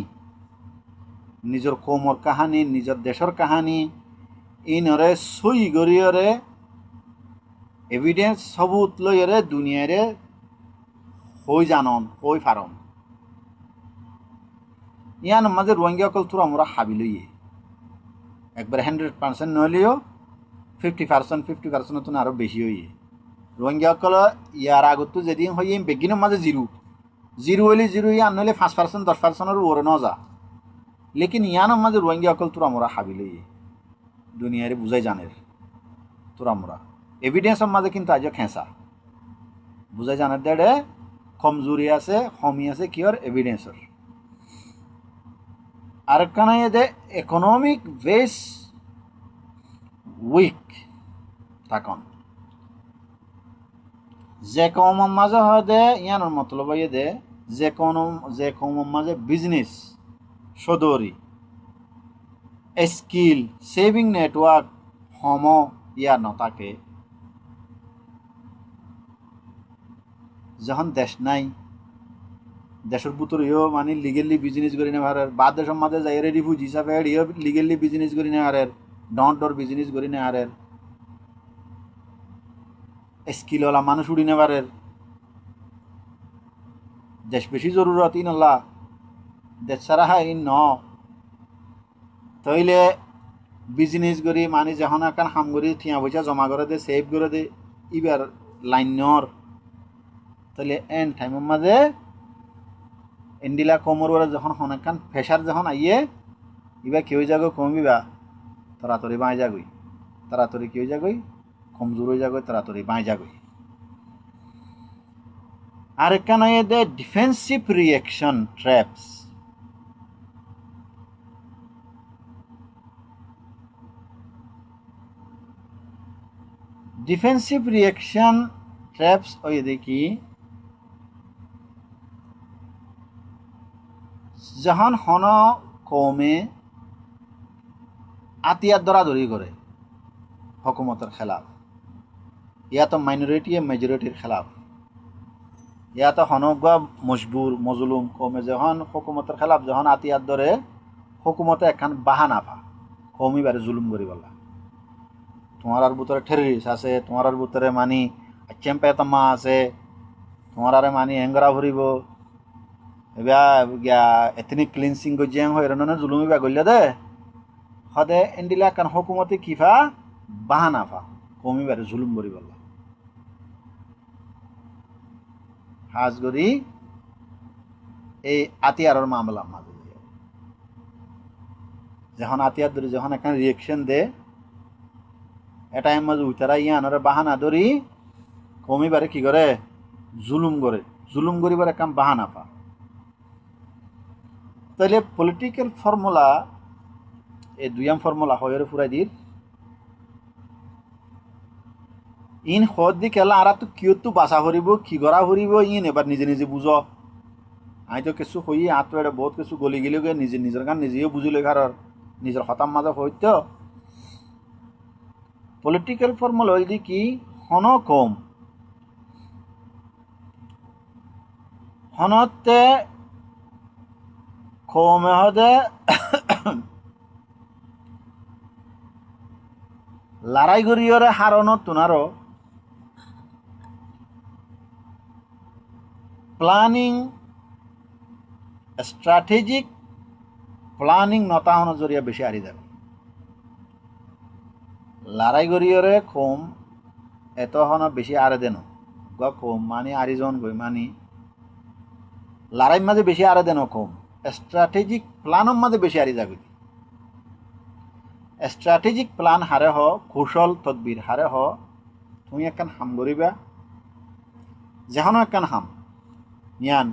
নিজের কৌমর কাহানি নিজের দেশের কাহানি ইনরে সই গরিয়রে এভিডেন্স সবুত লইরে দুনিয়ারে হই জানন হই ফারন ইয়ান মাঝে রোহিঙ্গাসকল তোরা আমরা হাবি লইয়ে একবার 100% নইলেও 50% তো আরও বেশি হইয়ে রোহিঙ্গাসকল ইয়ার আগত যেদিন হইয়ে বেগিনের মাঝে জিরো হইলে জিরো ইয়ান নইলে 5% 10%-এর ওরে ন যা লেকিন ইয়ানোর মাঝে রোহিঙ্গাসকল তোরা আমরা হাবি লইয়ে দুনিয়ারে বুঝাই জানের তোরা আমরা এভিডেন্সের মাঝে কিন্তু আজও খেঁচা বুঝাই জানার দেড়ে কমজোরি আছে কমি আছে কিয়র এভিডেন্সের আর কানা দে ইকোনমিক বেস উইক থাকন যে কৌমের মাঝে হয় দে ইয়ানোর মতলব দে যে কৌমের মাঝে বিজনেস সদরি স্কিল সেভিং নেটওয়ার্ক হম ইয়া নতাকে যখন দেশ নাই দেশের ভিতর ইও মানে লিগেলি বিজনেস করি না হারের বাদ দেশের মাঝে যাই রিফিউজি হিসাবে ইও লিগেলি বিজনেস করি না হারের ডর বিজনেস করি না হারের স্কিলওয়ালা মানুষ উড়ি না পারের দেশ বেশি জরুরত ইন আল্লাহ দেশ ছাড়া হয় ইন ন তইলে বিজনেস করি মানে যখন এখন হাম করি ঠিয়া পয়সা জমা করে দে সেভ করে দে ইবার লাইনর তাহলে এন টাইমের মাঝে এন্ডিলা কমর যখন হনাকান প্রেশার যখন আইয়ে ইবা কেউ যাগো কমিবা তাড়াতাড়ি বাঁই যাগই তাড়াতাড়ি কেউ যাগই কমজোর হয়ে যাগই তাড়াতাড়ি বাঁই যাগই আর একখান আইয়ে দে defensive reaction traps defensive reaction traps ওই দেখি যখন হন কমে আতিয়ার দরাদরি করে হকুমতের খেলাফ ইয়া তো মাইনরিটি মেজরিটির খেলাফ ইয়া তো হনগা মজবুর মজলুম কমে যখন হকুমতের খেলাফ যখন আতিয়ার দরে হকুমতে একখান বাহানা পা কমি বারে জুলুম করি বলা তোমার আর ভিতরে টেররিস্ট আছে তোমার আর ভিতরে মানি চেম্পেতমা আছে তোমার আরে মানি এঙ্গরা ভরিব এথনিক ক্লিনসিং গজিয়াং হয়ে রন জুলুমি বা গলিয়া দে সদে এন্ডিলা কান হকুমতে কিফা বাহানা ফা কমি বারে জুলুম করি বলা হাজ করি এই আতিয়ারের মামলা মাঝে যখন আতিয়ার ধরি যখন এখন রিয়েকশন দে এটা মাঝে উতারা ইয়ানরে বাহানা ধরি কমিবারে কি করে জুলুম করিবার একখান বাহানা পা তাহলে পলিটিক্যাল ফর্মুলা এই দুইয়াম ফর্মুলা হয়ের ফুরাই দির ইন হদ দি খেলা আর তো কিয় তো বাসা ভরিব কি করা ভরিব ইন এবার নিজে নিজে বুঝ আমি তো কিছু হই আত এটা বহুত কিছু গলি গেলে নিজের গান নিজেও বুঝিলে কারণ নিজের হতাম মাজা হইত পলিটিক্যাল ফর্মুলা হল দি কি হন কম হনতে কমে হদে লড়াই করিয়রে হারণ তোনারও প্ল্যানিং স্ট্র্যাটেজিক প্ল্যানিং নতাহন জরিয়া বেশি হারি যাবে লড়াই করিয়রে কম এত হন বেশি আরে দেন কম মানে আরিজন গই মানে লড়াই মাঝে বেশি আরে দেন কম স্ট্র্যাটেজিক প্ল্যানের মাঝে বেশি হারি যাবে স্ট্র্যাটেজিক প্ল্যান হারে হ কৌশল তদবির হারে হ তুমি একখান হাম করিবা যেখানো একখান হাম ইয়ান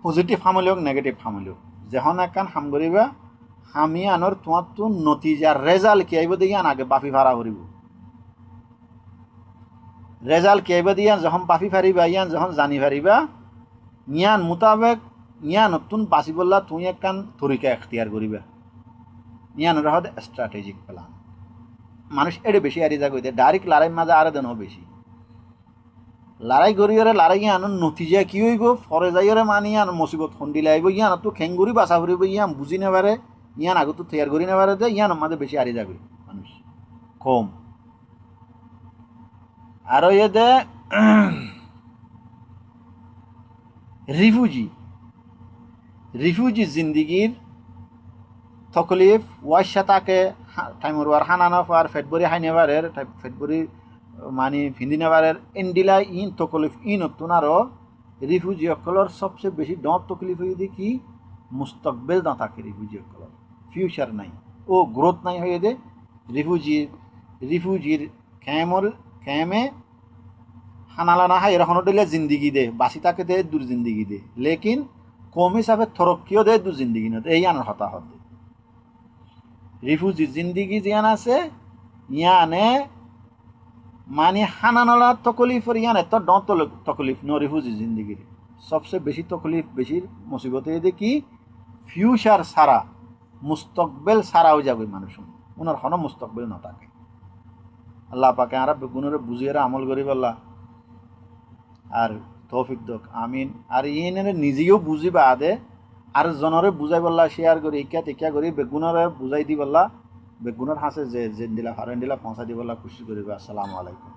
পজিটিভ হাম হলেও নেগেটিভ হাম হলেও যেখান একখান হাম করিবা হামি আনর তোমার তো নতিজার রেজাল্ট কি আইব দেখি আন আগে বাফি ভাড়া করিব রেজাল্ট কেবা দিয়া যখন পাফি ফারিবা ইয়ান যখন জানি ফারিবা ইয়ান মোতাবেক ইয়ান নতুন বাঁচি বললা তুই একখান তরিকা এখতিয়ার করিবা ইয়ান হদ স্ট্র্যাটেজিক প্ল্যান মানুষ এড়ে বেশি আরি যা কইতে ডাইরেক্ট লড়াই মাঝে আরে দেন বেশি লড়াই করিয়ারে লড়াই ইয়ান নতিজা কি হইব ফরে যাইয়ারে মানি ইয়ান মুসিবত খন্ডিলে আইব ইয়ান তো খেঙ্গুরি বাঁচা ফুরিব ইয়ান বুঝি নেবারে ইয়ান আগত তৈয়ার করি নেবারে দে ইয়ান মাঝে বেশি আরি যাবে মানুষ কম আর এ দে রিফিউজি জিন্দিগির তকলিফ ওয়াইসা তাকে টাইমর ওয়ার হানানো পার ফেটবরি হাই নেবারের ফেটবরি মানে ফিন্দি নেবারের এন্ডিলা ইন তকলিফ ই নতুন আরও রিফিউজি অকলর সবচেয়ে বেশি ডর তকলিফ হয়ে দিয়ে কি মুস্তকবেল না থাকে রিফিউজি অকলর ফিউচার নাই ও গ্রোথ নাই হয়ে দে রিফিউজির ক্যামে হানালা না হাই এরকম দিলে জিন্দিগি দে বাসি তাকে দে দূর জিন্দিগি দে লেকিন কম হিসাবে থরক্কিও দে দূর জিন্দিগি না এই আনার হতাহত দে রিফিউজি জিন্দিগি জিয়ান আছে ইয়ানে মানে হানানলা তকলিফর ইয়ান এত ড তকলিফ ন রিফিউজি জিন্দিগির সবচেয়ে বেশি তকলিফ বেশি মুসিবতে দেখি ফিউচার সারা মুস্তকবেল সারাও যাবে মানুষ ওনার কোনো মুস্তকবেল না থাকে আল্লাহ পাকে আর বেগুনের বুঝিয়ে আমল করি বললা আর তৌফিক দক আমিন আর ইয়েনের নিজেও বুঝিবা আদে আর জনরে বুঝাই বললা শেয়ার করি ইকা টিকা করি বেগুনরে বুঝাই দি বললা বেগুনের হাসে যে দিলা হারেন দিলা পৌঁছা দি বললা খুশি করিবা আসসালামু আলাইকুম।